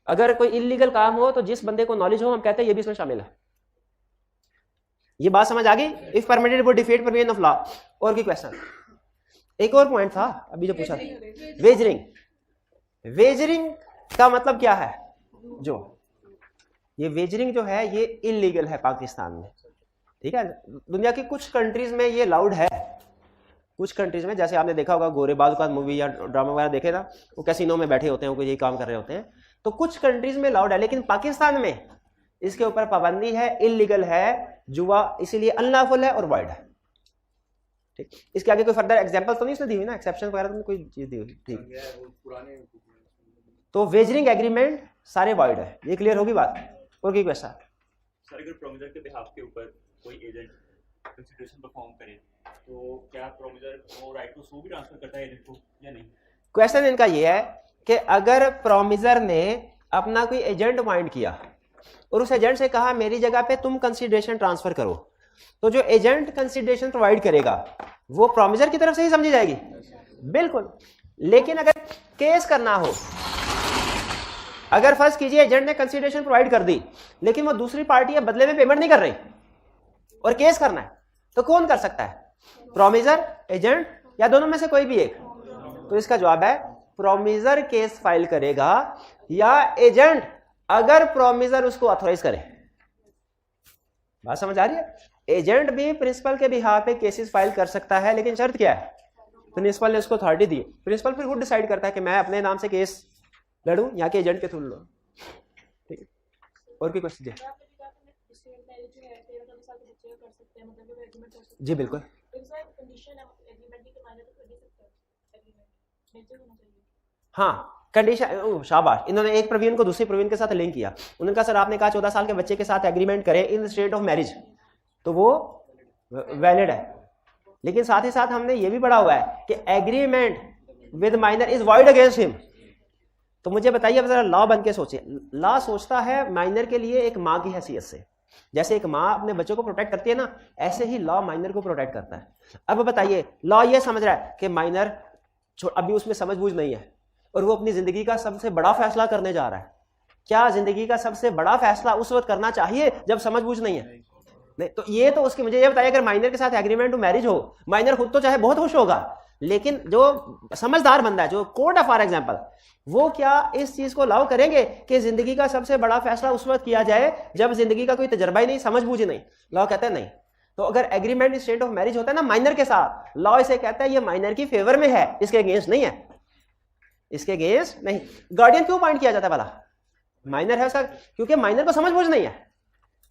Speaker 1: अगर कोई इलीगल काम हो तो जिस बंदे को नॉलेज हो हम कहते हैं ये भी इसमें शामिल है। ये बात समझ आ गई? If permitted would defeat provision of law. और की क्वेश्चन? एक और पॉइंट था अभी जो पूछा, वेजरिंग। वेजरिंग का मतलब क्या है? जो ये वेजरिंग जो है ये इलीगल है पाकिस्तान में, ठीक है? दुनिया की कुछ कंट्रीज में ये अलाउड है, कुछ कंट्रीज में, जैसे आपने देखा होगा गोरेबाज का मूवी या ड्रामा वगैरह देखे ना, वो कैसीनो में बैठे होते हैं, वो यही काम कर रहे होते हैं, तो कुछ कंट्रीज में अलाउड है, लेकिन पाकिस्तान में इसके ऊपर पाबंदी है, इलीगल है, जुआ इसीलिए अनलॉफुल है और वाइड है। ठीक, इसके आगे कोई फर्दर एग्जांपल तो नहीं इसने दी हुई ना, एक्सेप्शन वगैरह तो कोई चीज दी हुई? ठीक, तो वेजरिंग एग्रीमेंट सारे वाइड है। ये क्लियर होगी बात? और की क्वेश्चन?
Speaker 3: सर अगर प्रोमिसर के बिहाफ के ऊपर कोई एजेंट कंसिडरेशन परफॉर्म करे तो क्या प्रोमिसर वो राइट टू सू भी ट्रांसफर करता है एजेंट को या नहीं?
Speaker 1: क्वेश्चन इनका ये है कि अगर प्रोमिसर ने अपना कोई एजेंट अपॉइंट किया और उस एजेंट से कहा मेरी जगह पे तुम कंसिडरेशन ट्रांसफर करो, तो जो एजेंट कंसिडरेशन प्रोवाइड करेगा वो प्रोमिसर की तरफ से ही समझी जाएगी? बिल्कुल। लेकिन अगर केस करना हो, अगर फर्ज कीजिए एजेंट ने कंसिडरेशन प्रोवाइड कर दी लेकिन वो दूसरी पार्टी है बदले में पेमेंट नहीं कर रही और केस करना है, तो कौन कर सकता है? प्रोमिसर, एजेंट, या दोनों में से कोई भी एक? तो इसका जवाब है प्रोमिसर केस फाइल करेगा या एजेंट, अगर प्रोमिसर उसको ऑथोराइज करे। बात समझ आ रही है? एजेंट भी प्रिंसिपल के बिहाफ पे केसेस फाइल कर सकता है, लेकिन शर्त क्या है? प्रिंसिपल ने उसको अथॉरिटी दी, प्रिंसिपल फिर खुद डिसाइड करता है कि मैं अपने नाम से केस लड़ूं या कि एजेंट के थ्रू लड़ूं। ठीक है, और कोई क्वेश्चन? जी बिल्कुल। हाँ, कंडीशन, शाबाश, इन्होंने एक प्रवीण को दूसरी प्रवीण के साथ लिंक किया। उन्होंने कहा सर आपने कहा 14 साल के बच्चे के साथ एग्रीमेंट करें इन स्टेट ऑफ मैरिज, तो वो वैलिड है, लेकिन साथ ही साथ हमने ये भी पढ़ा हुआ है कि agreement with minor is void against him. तो मुझे बताइए, अब जरा लॉ बन के सोचिए, लॉ सोचता है माइनर के लिए एक माँ की हैसियत से, जैसे एक माँ अपने बच्चों को प्रोटेक्ट करती है ना, ऐसे ही लॉ माइनर को प्रोटेक्ट करता है। अब बताइए, लॉ ये समझ रहा है कि माइनर अभी उसमें समझ बूझ नहीं है और वो अपनी जिंदगी का सबसे बड़ा फैसला करने जा रहा है। क्या जिंदगी का सबसे बड़ा फैसला उस वक्त करना चाहिए जब समझ बूझ नहीं है? नहीं। तो ये तो उसकी, मुझे ये बताइए, अगर माइनर के साथ एग्रीमेंट टू मैरिज हो, माइनर खुद तो चाहे बहुत खुश होगा, लेकिन जो समझदार बंदा है, जो कोर्ट है फॉर एग्जाम्पल, वो क्या इस चीज को अलाउ करेंगे कि जिंदगी का सबसे बड़ा फैसला उस वक्त किया जाए जब जिंदगी का कोई तजर्बा ही नहीं, समझ बूझ ही नहीं? लॉ कहता है नहीं। तो अगर एग्रीमेंट स्टेट ऑफ मैरिज होता है ना माइनर के साथ, लॉ इसे कहता है ये माइनर की फेवर में है, इसके अगेंस्ट नहीं है, इसके अगेंस्ट नहीं। गार्डियन क्यों पॉइंट किया जाता है भला? माइनर है उसका, क्योंकि माइनर को समझ बूझ नहीं है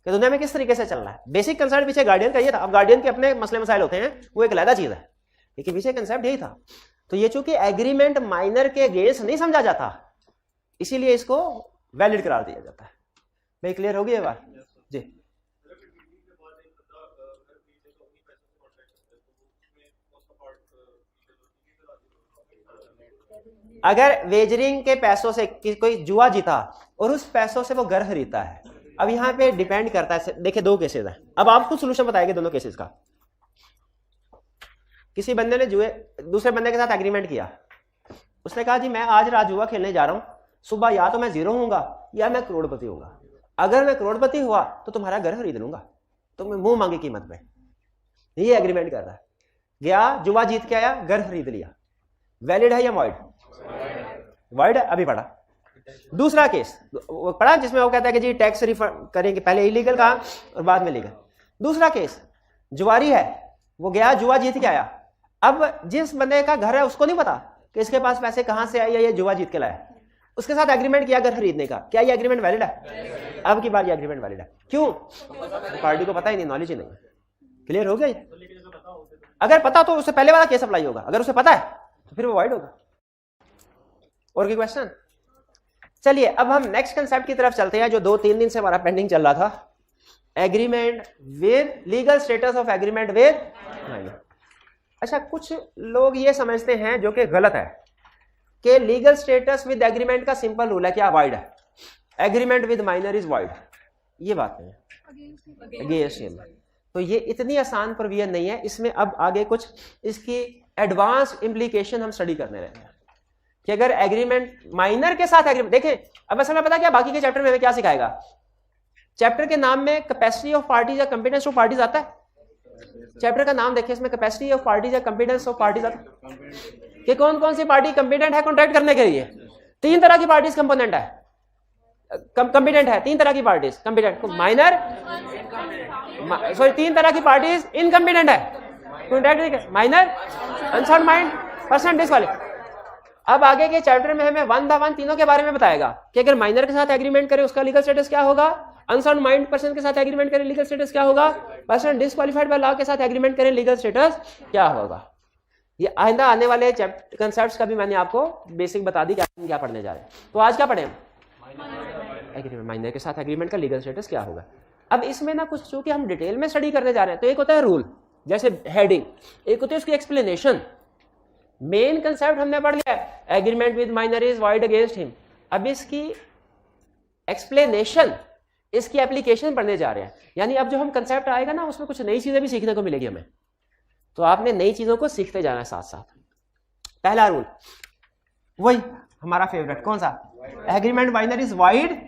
Speaker 1: कि दुनिया में किस तरीके से चल रहा है। बेसिक कंसेप्ट पीछे गार्डियन का ये था। अब गार्डियन के अपने मसले मसाइल होते हैं, वो एक अलग चीज है, लेकिन पीछे कंसेप्ट यही था। तो ये चूंकि एग्रीमेंट माइनर के अगेंस्ट नहीं समझा जाता, इसीलिए इसको वैलिड करार दिया जाता है। भाई क्लियर हो गई ये बात जी? अगर वेजरिंग के पैसों से कोई जुआ जीता और उस पैसों से वो घर खरीदता है, अब यहाँ पे डिपेंड करता है। देखिए दो केसेस हैं, अब आपको सोल्यूशन बताएंगे दोनों केसेस का। किसी बंदे ने जुए दूसरे बंदे के साथ एग्रीमेंट किया, उसने कहा जी मैं आज रात जुआ खेलने जा रहा हूं, सुबह या तो मैं जीरो होऊंगा या मैं करोड़पति होऊंगा। अगर मैं करोड़पति हुआ तो तुम्हारा घर खरीद लूंगा, तो मैं मुंह मांगी कीमत पे। ये एग्रीमेंट कर रहा है। गया जुआ जीत के आया, घर खरीद लिया, वैलिड है या वॉइड? वॉइड है। अभी पढ़ा दूसरा केस, वो पढ़ा जिसमें वो कहता है कि जी टैक्स रिफंड करेंगे, पहले इलीगल कहा और बाद में लीगल। दूसरा केस जुआरी है, वो गया जुआ जीत के आया। अब जिस बंदे का घर है उसको नहीं पता कि इसके पास पैसे कहां से आए या ये जुआ जीत के लाया, उसके साथ एग्रीमेंट किया घर खरीदने का, क्या ये एग्रीमेंट वैलिड है? अब की बार ये एग्रीमेंट वैलिड है। क्यों? पार्टी को पता ही नहीं, नॉलेज ही नहीं। क्लियर हो गया ये? अगर पता तो उससे पहले वाला केस अप्लाई होगा, अगर उसे पता है तो फिर वो वॉइड होगा। और कोई क्वेश्चन? चलिए अब हम नेक्स्ट कंसेप्ट की तरफ चलते हैं, जो 2-3 दिन से हमारा पेंडिंग चल रहा था। Agreement with legal status of agreement with minor. अच्छा, कुछ लोग ये समझते हैं जो कि गलत है कि लीगल स्टेटस विद एग्रीमेंट का सिंपल रूल है क्या? वॉइड है। Agreement with minor is void. ये बात नहीं है, अगेंस्ट हिम। तो ये इतनी आसान प्रोविजन नहीं है, इसमें अब आगे कुछ इसकी एडवांस इम्प्लीकेशन हम स्टडी करने रहे हैं कि अगर एग्रीमेंट माइनर के साथ एग्रीमेंट। देखें अब असल में पता क्या बाकी के चैप्टर में हमें क्या सिखाएगा? चैप्टर के नाम में कैपेसिटी ऑफ पार्टीज या कंपिटेंस ऑफ पार्टीज आता है। चैप्टर का नाम देखिए, इसमें कैपेसिटी ऑफ पार्टीज या कंपिटेंस ऑफ पार्टीज आता है कि कौन कौन सी पार्टी कंपिटेंट है कॉन्ट्रैक्ट करने के लिए। 3 तरह की पार्टीज कंपोनेंट है, कंपिटेंट है। 3 तरह की पार्टीज कंपिटेंट, माइनर सॉरी 3 तरह की पार्टीज इनकम्पिटेंट है contract, minor, unsound mind, person disqualified. अब आगे के चैप्टर में हमें 1 बाय 1 तीनों के बारे में बताएगा कि अगर माइनर के साथ एग्रीमेंट करे उसका लीगल स्टेटस क्या होगा, अनसाउंड माइंड पर्सन के साथ एग्रीमेंट करे लीगल स्टेटस क्या होगा, पर्सन डिसक्वालिफाइड बाय लॉ के साथ एग्रीमेंट करे लीगल स्टेटस क्या होगा। ये आइंदा आने वाले कंसेप्ट्स का भी मैंने आपको बेसिक बता दी क्या पढ़ने जा रहे हैं। तो आज क्या पढ़े? एग्रीमेंट, माइनर के साथ एग्रीमेंट का लीगल स्टेटस क्या होगा। अब इसमें ना कुछ चूंकि हम डिटेल में स्टडी करने जा रहे हैं, तो एक होता है रूल जैसे हेडिंग, एक होती है उसकी एक्सप्लेनेशन। मेन कंसेप्ट हमने पढ़ लिया है, agreement with minor is void against him. अब इसकी एक्सप्लेनेशन, इसकी एप्लीकेशन पढ़ने जा रहे हैं। यानी अब जो हम कंसेप्ट आएगा ना उसमें कुछ नई चीजें भी सीखने को मिलेगी हमें, तो आपने नई चीजों को सीखते जाना है साथ साथ। पहला रूल वही हमारा फेवरेट, कौन सा? Agreement minor is void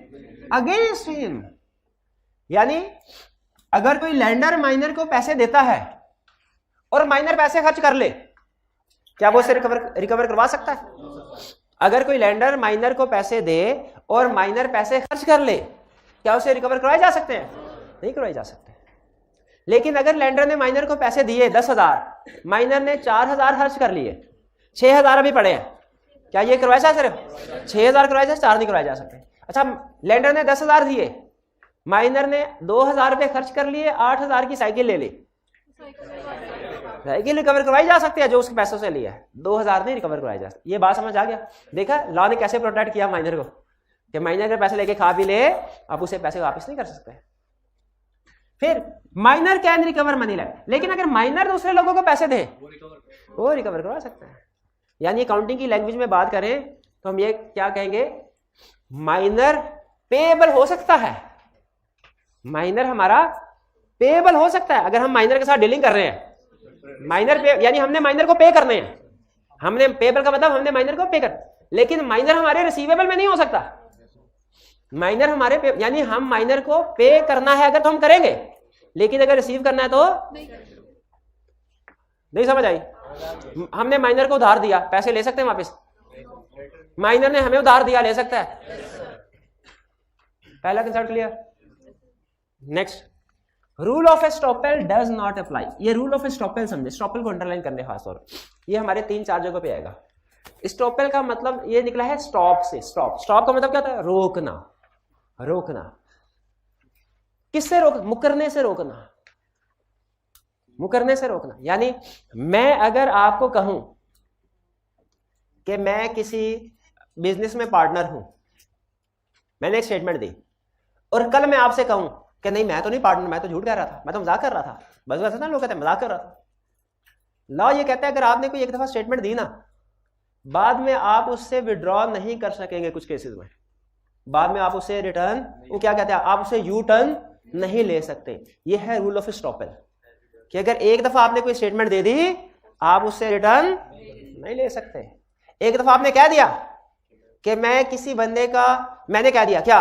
Speaker 1: against him. यानी अगर कोई लैंडर माइनर को पैसे देता है और माइनर पैसे खर्च कर ले, क्या वो उसे रिकवर करवा सकता है? अगर कोई लैंडर माइनर को पैसे दे और माइनर पैसे खर्च कर ले, क्या उसे रिकवर करवाए जा सकते हैं? नहीं करवाए जा सकते। लेकिन अगर लैंडर ने माइनर को पैसे दिए 10,000, माइनर ने 4,000 खर्च कर लिए, 6,000 अभी पड़े हैं, क्या ये करवाया जा? सिर्फ 6,000 करवाए जा, 4 नहीं करवाए जा सकते। अच्छा, लैंडर ने 10,000 दिए, माइनर ने 2,000 रुपए खर्च कर लिए, 8,000 की साइकिल ले ली, साइकिल रिकवर करवाई जा सकती है जो उसके पैसों से लिया है, 2,000 नहीं रिकवर करवाई जा सकती। ये बात समझ आ गया? देखा लॉ ने कैसे प्रोटेक्ट किया माइनर को कि माइनर के पैसे लेके खा भी ले, आप उसे पैसे वापस नहीं कर सकते। फिर minor can recover money land, लेकिन अगर माइनर दूसरे लोगों को पैसे दे वो रिकवर करवा सकते हैं। यानी अकाउंटिंग की लैंग्वेज में बात करें तो हम ये क्या कहेंगे, माइनर पेएबल हो सकता है। माइनर हमारा पेएबल हो सकता है अगर हम माइनर के साथ डीलिंग कर रहे हैं। माइनर पे यानी हमने माइनर को पे करने हैं, हमने पेएबल का मतलब हमने माइनर को पे कर, लेकिन माइनर हमारे रिसीवेबल में नहीं हो सकता। माइनर हमारे पे, यानी हम माइनर को पे करना है अगर तो हम करेंगे, लेकिन अगर रिसीव करना है तो नहीं समझ आई? हमने माइनर को उधार दिया, पैसे ले सकते हैं वापस? माइनर ने हमें उधार दिया, ले सकता है? पहला concept clear. Next, rule of estoppel does not apply. ये रूल ऑफ एस्टॉपेल समझे, एस्टॉपेल को अंडरलाइन करने खास तौर, ये हमारे 3-4 जगह पे आएगा। एस्टॉपेल का मतलब ये निकला है स्टॉप से। स्टॉप का मतलब क्या होता है? रोकना। रोकना किससे रोक? मुकरने से रोकना। मुकरने से रोकना यानी मैं अगर आपको कहूं कि मैं किसी बिजनेस में पार्टनर हूं, मैंने एक स्टेटमेंट दी, और कल मैं आपसे कहूं कि नहीं मैं तो नहीं पार्टनर, मैं तो झूठ कह रहा था, मैं तो मजाक कर रहा था, बस वैसे ना लोग कहते हैं मजाक कर रहा था। लॉ ये कहता है अगर आपने कोई एक दफा स्टेटमेंट दी ना, बाद में आप उससे विड्रॉ नहीं कर सकेंगे। कुछ केसेस में बाद में आप उसे रिटर्न, वो क्या कहते हैं, आप उसे यू टर्न नहीं ले सकते। ये है रूल ऑफ एस्टॉपेल कि अगर एक दफा आपने कोई स्टेटमेंट दे दी, आप उससे रिटर्न नहीं ले सकते। एक दफा आपने कह दिया कि मैं किसी बंदे का, मैंने कह दिया क्या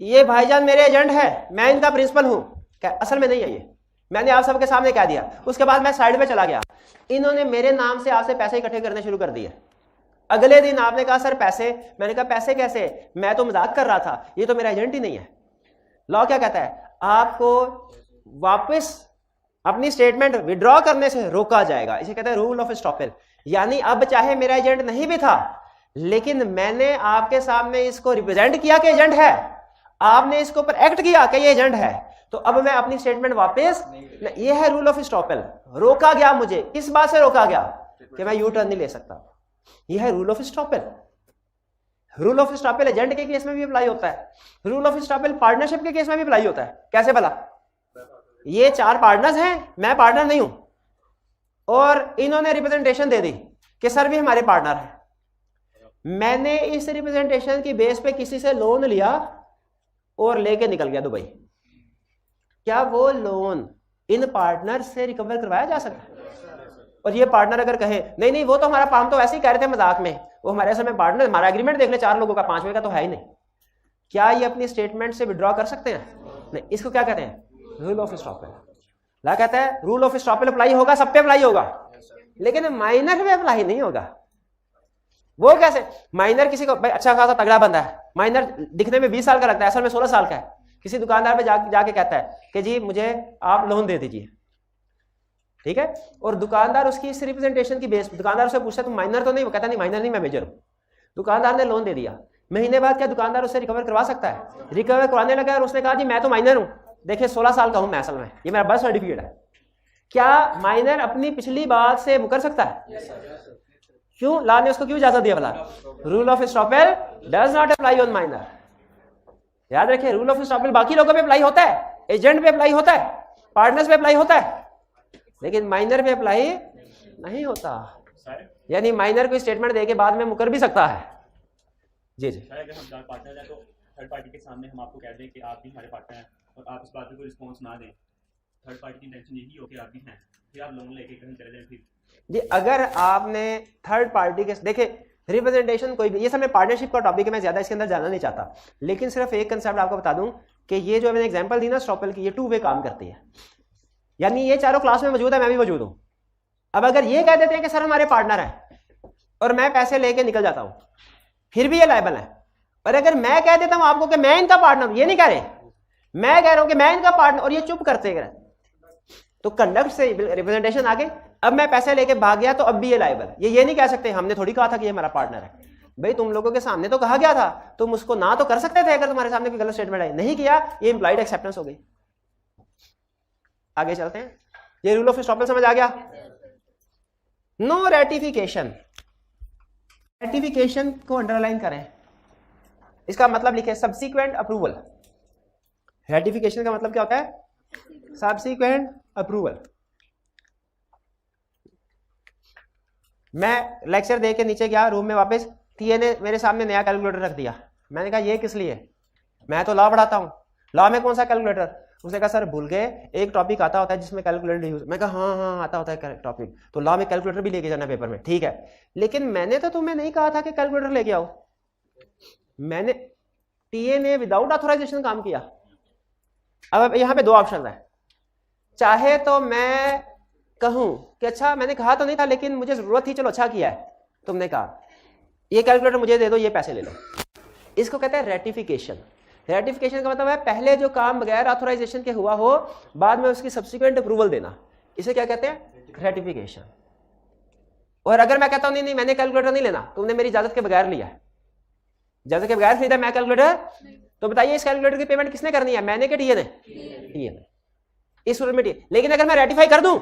Speaker 1: ये भाईजान मेरे एजेंट है, मैं इनका प्रिंसिपल हूं, क्या असल में नहीं है ये, मैंने आप सबके सामने कह दिया। उसके बाद मैं साइड पे चला गया, इन्होंने मेरे नाम से आपसे पैसे इकट्ठे करने शुरू कर दिए। अगले दिन आपने कहा सर पैसे, मैंने कहा पैसे कैसे, मैं तो मजाक कर रहा था, ये तो मेरा एजेंट ही नहीं है। लॉ क्या कहता है? आपको वापस अपनी स्टेटमेंट विड्रॉ करने से रोका जाएगा। इसे कहते हैं रूल ऑफ एस्टॉपेल। यानी अब चाहे मेरा एजेंट नहीं भी था, लेकिन मैंने आपके सामने इसको रिप्रेजेंट किया कि एजेंट है, आपने इसके ऊपर एक्ट किया कि ये एजेंट है, तो अब मैं अपनी स्टेटमेंट वापस, ये है रूल ऑफ एस्टॉपेल। रोका गया मुझे, किस बात से रोका गया कि मैं यू टर्न नहीं ले सकता। यह है rule of estoppel. Rule of estoppel agent के केस में भी अप्लाई होता है, रूल ऑफ एस्टॉपेल पार्टनरशिप के केस में भी अप्लाई होता है। कैसे भला? ये 4 पार्टनर्स हैं, मैं पार्टनर नहीं हूं, और इन्होंने रिप्रेजेंटेशन दे दी कि सर भी हमारे पार्टनर है। मैंने इस रिप्रेजेंटेशन की बेस पे किसी से लोन लिया और लेके निकल गया दुबई। क्या वो लोन इन पार्टनर से रिकवर करवाया जा सकता है? और ये पार्टनर अगर कहे नहीं नहीं वो तो हमारा पाम तो ऐसे ही कह रहे थे मजाक में, वो हमारे असल में पार्टनर, हमारा एग्रीमेंट देख ले 4 लोगों का, 5वें का तो है ही नहीं, क्या ये अपनी स्टेटमेंट से विड्रॉ कर सकते हैं? नहीं। इसको क्या कहते हैं? Rule of estoppel. ला कहता है रूल ऑफ एस्टॉपेल अप्लाई होगा, सब पे अप्लाई होगा, लेकिन माइनर पे अप्लाई नहीं होगा। वो कैसे? माइनर किसी को, भाई अच्छा खासा तगड़ा बंदा है, माइनर दिखने में 20 साल का लगता है, असल में 16 साल का है, किसी दुकानदार पे जाके कहता है कि जी मुझे आप लोन दे दीजिए, ठीक है, और दुकानदार उसकी इस रिप्रेजेंटेशन की बेस, दुकानदार उससे पूछता है तुम माइनर तो नहीं? वो कहता नहीं माइनर नहीं, मैं मेजर हूं। दुकानदार ने लोन दे दिया, महीने बाद क्या दुकानदार उससे रिकवर करवा सकता है? रिकवर करवाने लगा और उसने कहा जी मैं तो माइनर हूं, देखिए 16 साल का हूं मैं, असल में ये मेरा बर्थ सर्टिफिकेट है। क्या माइनर अपनी पिछली बात से मुकर सकता है? क्यों? लॉ ने उसको क्यों इजाजत दिया भला? Rule of estoppel does not apply on minor. याद रखिए, रूल ऑफ एस्टॉपेल बाकी लोगों पे अप्लाई होता है, एजेंट पे अप्लाई होता है, पार्टनर्स पे अप्लाई होता है, लेकिन माइनर पे अप्लाई नहीं होता। यानी माइनर को स्टेटमेंट देके बाद में मुकर भी सकता है। जी जी।
Speaker 3: अगर हम पार्टनर हैं तो थर्ड पार्टी के सामने हम आपको कह दें कि आप भी हमारे पार्टनर हैं और आप इस बात को रिस्पॉन्स ना दें, थर्ड पार्टी की इंटेंशन यही हो कि आप भी हैं, फिर आप लोन लेके कहीं चले जाएं। फिर
Speaker 1: जी अगर आपने थर्ड पार्टी के, देखिए रिप्रेजेंटेशन कोई भी, ये सब में पार्टनरशिप का टॉपिक है, मैं ज्यादा इसके अंदर जाना नहीं चाहता, लेकिन सिर्फ एक कंसेप्ट आपको बता दूं कि ये जो मैंने एग्जांपल दी ना एस्टॉपेल की, ये 2 वे काम करती है। यानी ये चारों क्लास में मौजूद है, मैं भी मौजूद हूं। अब अगर ये कह देते हैं कि सर हमारे पार्टनर है और मैं पैसे लेके निकल जाता हूं, फिर भी ये लायबल है। और अगर मैं कह देता हूं आपको कि मैं इनका पार्टनर हूं, ये नहीं कह रहे, मैं कह रहा हूं कि मैं इनका पार्टनर, और ये चुप करते हैं, तो कंडक्ट से रिप्रेजेंटेशन आगे, अब मैं पैसे लेके भाग गया तो अब भी ये लायबल है। ये नहीं कह सकते हमने थोड़ी कहा था कि ये हमारा पार्टनर है। भाई तुम लोगों के सामने तो कहा गया था, तुम उसको ना तो कर सकते थे अगर तुम्हारे सामने कोई गलत स्टेटमेंट है, नहीं किया, ये इंप्लाइड एक्सेप्टेंस हो गई। आगे चलते हैं, ये रूल ऑफ एस्टॉपेल समझ आ गया? नो रेटिफिकेशन, रेटिफिकेशन को अंडरलाइन करें, इसका मतलब लिखे सब्सिक्वेंट अप्रूवल। रेटिफिकेशन का मतलब क्या होता है? Subsequent approval. मैं लेक्चर दे के नीचे गया रूम में वापस, टीए ने मेरे सामने नया कैलकुलेटर रख दिया, मैंने कहा ये किस लिए? मैं तो लॉ पढ़ाता हूं, लॉ में कौन सा कैलकुलेटर? उसने कहा सर भूल गए, एक टॉपिक आता होता है जिसमें कैलकुलेटर यूज। मैं कहा हाँ आता होता है टॉपिक, तो लॉ में कैलकुलेटर भी लेके जाना पेपर में, ठीक है, लेकिन मैंने तो तुम्हें नहीं कहा था कि कैलकुलेटर लेके आओ। मैंने, टीए ने विदाउट ऑथराइजेशन काम किया। अब यहां पे 2 ऑप्शन है, चाहे तो मैं कहूं कि अच्छा मैंने कहा तो नहीं था लेकिन मुझे जरूरत थी, चलो अच्छा किया है, तुमने कहा ये कैलकुलेटर मुझे दे दो, ये पैसे ले लो, इसको कहते हैं रेटिफिकेशन। रेटिफिकेशन का मतलब है पहले जो काम बगैर ऑथराइजेशन के हुआ हो, बाद में उसकी सब्सिक्वेंट अप्रूवल देना, इसे क्या कहते हैं? रेटिफिकेशन। और अगर मैं कहता हूं नहीं नहीं मैंने कैलकुलेटर नहीं लेना, तुमने मेरी इजाजत के बगैर लिया है, इजाजत के बगैर खरीदा मैं कैलकुलेटर, तो बताइए इस कैलकुलेटर की पेमेंट किसने करनी है, मैंने कि टीए ने? टीए ने। इस सूरत में टीए। लेकिन अगर मैं रेटिफाई कर दूं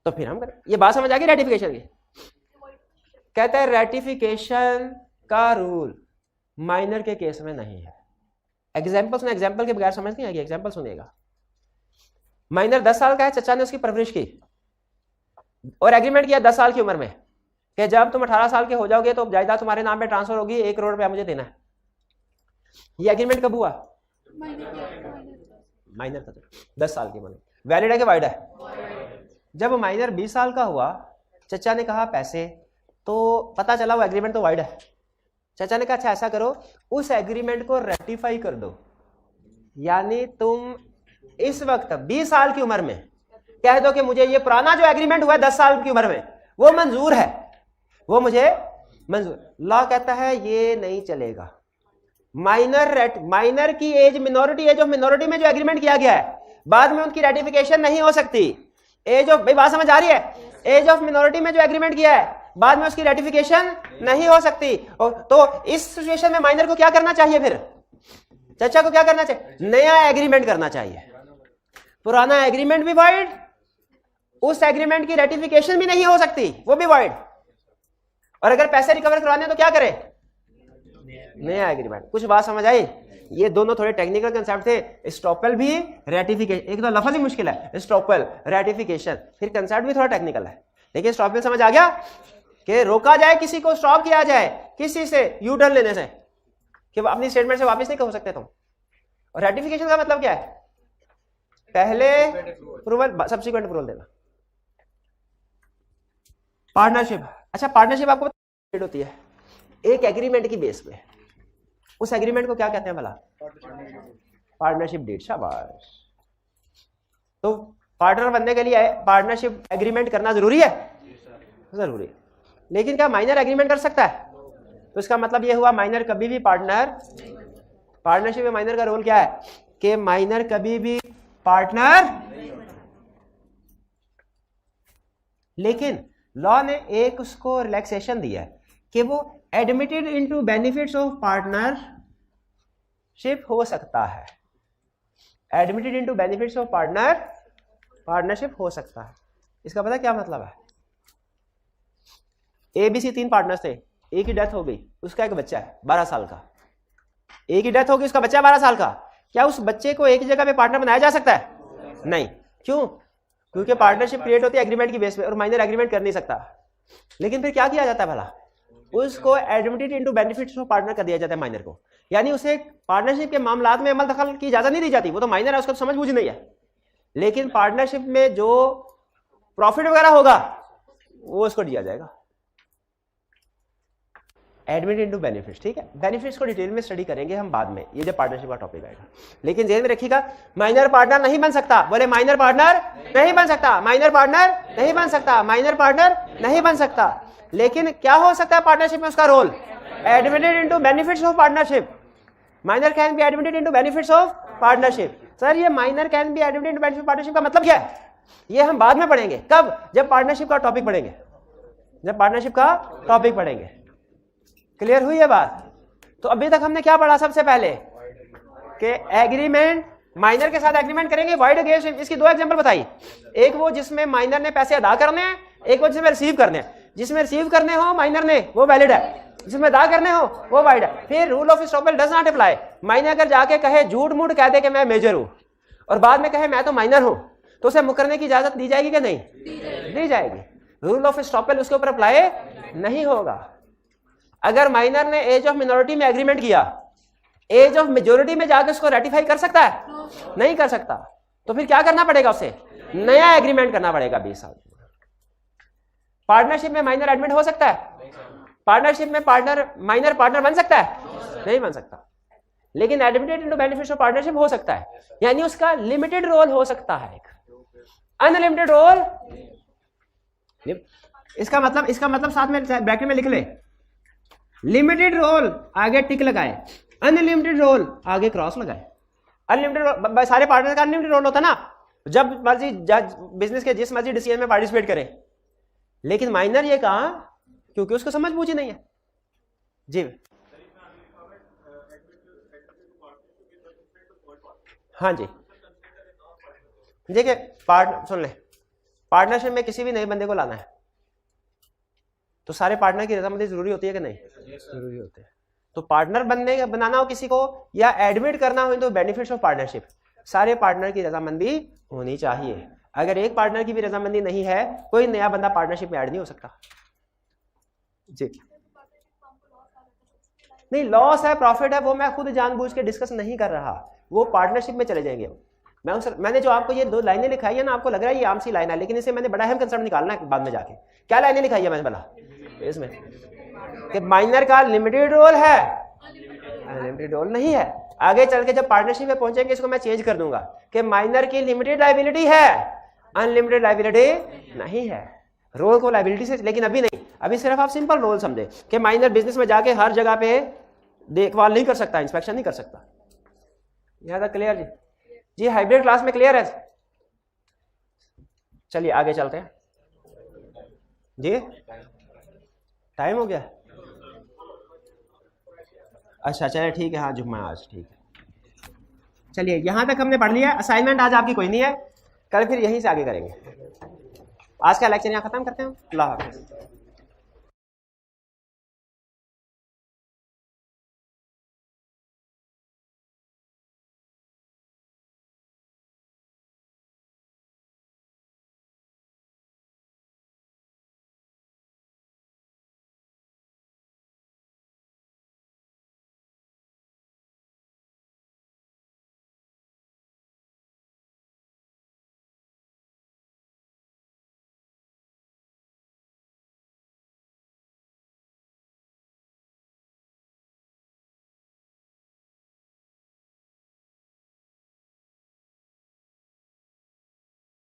Speaker 1: तो फिर हम करें। ये बात समझ आ गई रेटिफिकेशन की? कहते हैं रेटिफिकेशन का रूल माइनर के केस में नहीं है। एग्जाम्पल सुने, एग्जाम्पल के बगैर समझ नहीं आएगी, एग्जाम्पल सुनिएगा। माइनर 10 साल का है, चचा ने उसकी परवरिश की और एग्रीमेंट किया 10 साल की उम्र में कि जब तुम 18 साल के हो जाओगे तो जायदाद तुम्हारे नाम पे ट्रांसफर होगी, 1 करोड़ रुपया मुझे देना है। ये एग्रीमेंट कब हुआ? माइनर था 10 साल की उम्र में। वैलिड है कि वाइड है? जब माइनर 20 साल का हुआ, चचा ने कहा पैसे, तो पता चला वो एग्रीमेंट तो वाइड है। चचा ने कहा अच्छा ऐसा करो, उस एग्रीमेंट को रेटिफाई कर दो, यानी तुम इस वक्त 20 साल की उम्र में कह दो कि मुझे ये पुराना जो एग्रीमेंट हुआ है 10 साल की उम्र में वो मंजूर है, वो मुझे मंजूर। लॉ कहता है ये नहीं चलेगा। माइनर की age, minority age of minority में जो एग्रीमेंट किया गया है बाद में उनकी रेटिफिकेशन नहीं हो सकती। एज ऑफ, भाई बात समझ आ रही है? एज ऑफ मिनोरिटी में जो एग्रीमेंट किया है बाद में उसकी रेटिफिकेशन नहीं हो सकती। तो इस सिचुएशन में माइनर को क्या करना चाहिए? फिर चचा को क्या करना चाहिए? नया एग्रीमेंट करना चाहिए। पुराना एग्रीमेंट भी वाइड, उस एग्रीमेंट की रेटिफिकेशन भी नहीं हो सकती, वो भी वाइड। और अगर पैसे रिकवर करवाने तो क्या करे? नया एग्रीमेंट। कुछ बात समझ आई? ये दोनों थोड़े टेक्निकल कंसेप्ट थे। एस्टॉपल भी, रेटिफिकेशन, एक तो लफ्ज ही मुश्किल है, एस्टॉपल, रेटिफिकेशन, फिर कंसेप्ट भी थोड़ा टेक्निकल है। लेकिन एस्टॉपल समझ आ गया कि रोका जाए किसी को, स्टॉप किया जाए किसी से यू टर्न लेने से, कि अपनी स्टेटमेंट से वापस नहीं हो सकते तुम। और रेटिफिकेशन का मतलब क्या है? पहले अप्रूवल, सब्सिक्वेंट अप्रूवल देना। पार्टनरशिप, अच्छा पार्टनरशिप आपको होती है एक एग्रीमेंट की बेस पे, उस एग्रीमेंट को क्या कहते हैं भला? Partnership deed. शाबाश। तो पार्टनर बनने के लिए पार्टनरशिप एग्रीमेंट करना जरूरी है? जरूरी। लेकिन क्या माइनर एग्रीमेंट कर सकता है? तो इसका मतलब यह हुआ माइनर कभी भी पार्टनरशिप में माइनर का रोल क्या है कि माइनर कभी भी पार्टनर। लेकिन लॉ ने एक उसको रिलैक्सेशन दिया है कि वो admitted into benefits of partnership हो सकता है। Admitted into benefits of partnership हो सकता है। इसका पता क्या मतलब है? ABC 3 पार्टनर्स थे, एक की डेथ हो गई, उसका एक बच्चा है 12 साल का। एक की डेथ हो गई, उसका बच्चा है 12 साल का। क्या उस बच्चे को एक ही जगह पे पार्टनर बनाया जा सकता है? नहीं। क्यों? क्योंकि पार्टनरशिप क्रिएट होती है एग्रीमेंट की बेस पे और माइनर एग्रीमेंट कर नहीं सकता। लेकिन फिर क्या किया जाता है भला? उसको admitted into benefits of partner कर दिया जाता है माइनर को, यानी उसे पार्टनरशिप के मामलात में अमल दखल की इजाजत नहीं दी जाती। वो तो माइनर है, उसको समझ बूझ नहीं है। लेकिन पार्टनरशिप में जो प्रॉफिट वगैरह होगा वो उसको दिया जाएगा। एडमिट इनटू बेनिफिट्स, ठीक है। बेनिफिट्स को डिटेल में स्टडी करेंगे हम बाद में, ये जब पार्टनरशिप का टॉपिक आएगा। लेकिन जेल में रखिएगा, माइनर पार्टनर नहीं बन सकता। बोले माइनर पार्टनर नहीं बन सकता, माइनर पार्टनर नहीं बन सकता, माइनर पार्टनर नहीं बन सकता। लेकिन क्या हो सकता है पार्टनरशिप में उसका role? Admitted into benefits of partnership. Minor can be admitted into benefits of partnership. Sir ये minor can be admitted into benefits of partnership का मतलब क्या है? ये हम बाद में पढ़ेंगे। कब? जब पार्टनरशिप का टॉपिक पढ़ेंगे, जब पार्टनरशिप का टॉपिक पढ़ेंगे। क्लियर हुई है बात? तो अभी तक हमने क्या पढ़ा? सबसे पहले कि एग्रीमेंट, माइनर के साथ एग्रीमेंट करेंगे वाइड अगेंस्ट। इसकी 2 एग्जांपल बताई। एक वो जिसमें माइनर ने पैसे अदा करने हैं, एक वो जिसमें रिसीव करने हैं। जिसमें रिसीव करने हो माइनर ने, वो वैलिड है। जिसमें अदा करने हो वो वाइड है। फिर rule of estoppel does not apply. Minor अगर जाके कहे, झूठ मूठ कह दे कि मैं मेजर हूं और बाद में कहे मैं तो माइनर हूं, तो उसे मुकरने की इजाजत दी जाएगी कि नहीं? दी जाएगी। रूल ऑफ एस्टॉपल उसके ऊपर अप्लाई नहीं होगा। अगर माइनर ने एज ऑफ मिनोरिटी में एग्रीमेंट किया, एज ऑफ मेजोरिटी में जाकर उसको रेटिफाई कर सकता है? नहीं कर सकता। तो फिर क्या करना पड़ेगा? उसे नया एग्रीमेंट करना पड़ेगा 20 साल। पार्टनरशिप में माइनर एडमिट हो सकता है? पार्टनरशिप में माइनर पार्टनर बन सकता है? नहीं बन सकता। लेकिन admitted into benefits of partnership हो सकता है, यानी उसका लिमिटेड रोल हो सकता है। अनलिमिटेड रोल, इसका मतलब साथ में ब्रैकेट में लिख ले, लिमिटेड रोल आगे टिक लगाए, अनलिमिटेड रोल आगे क्रॉस लगाए। अनलिमिटेड सारे पार्टनर का अनलिमिटेड रोल होता ना, जब मर्जी बिजनेस के जिस मर्जी डिसीजन में पार्टिसिपेट करे। लेकिन माइनर ये कहा क्योंकि उसको समझ बूझी नहीं है। जी हाँ जी, देखिए सुन ले, पार्टनरशिप में किसी भी नए बंदे को लाना है तो सारे पार्टनर की रजामंदी जरूरी होती है कि नहीं? जरूरी होती है। तो पार्टनर बनाना हो किसी को या एडमिट करना हो तो बेनिफिट्स ऑफ पार्टनरशिप, सारे पार्टनर की रजामंदी होनी चाहिए। अगर एक पार्टनर की भी रजामंदी नहीं है, कोई नया बंदा पार्टनरशिप में ऐड नहीं हो सकता। जी नहीं, लॉस है प्रॉफिट है वो मैं खुद जानबूझ के डिस्कस नहीं कर रहा, वो पार्टनरशिप में चले जाएंगे। मैंने जो आपको ये 2 लाइनें लिखाई है ना, आपको लग रहा है ये आम सी लाइन है, लेकिन इसे मैंने बड़ा अहम कंसेप्ट निकालना है बाद में जाके। क्या लाइनें लिखाई है मैंने भला इसमें? कि माइनर का लिमिटेड रोल है, अनलिमिटेड रोल नहीं है। आगे चल के जब पार्टनरशिप में पहुंचेंगे इसको मैं चेंज कर दूंगा कि माइनर की लिमिटेड लायबिलिटी है, अनलिमिटेड लायबिलिटी नहीं है। रोल को लायबिलिटी से, लेकिन अभी नहीं, अभी सिर्फ आप सिंपल रोल समझे कि माइनर बिजनेस में जाके हर जगह पे देखभाल नहीं कर सकता, इंस्पेक्शन नहीं कर सकता। यहां तक क्लियर जी? जी हाइब्रिड क्लास में क्लियर है? चलिए आगे चलते हैं जी, टाइम हो गया। अच्छा चलिए ठीक है, हाँ जुम्मा आज, ठीक है। चलिए यहां तक हमने पढ़ लिया। असाइनमेंट आज आपकी कोई नहीं है, कल फिर यहीं से आगे करेंगे। आज का लेक्चर यहाँ खत्म करते हैं। अल्लाह हाफिज़।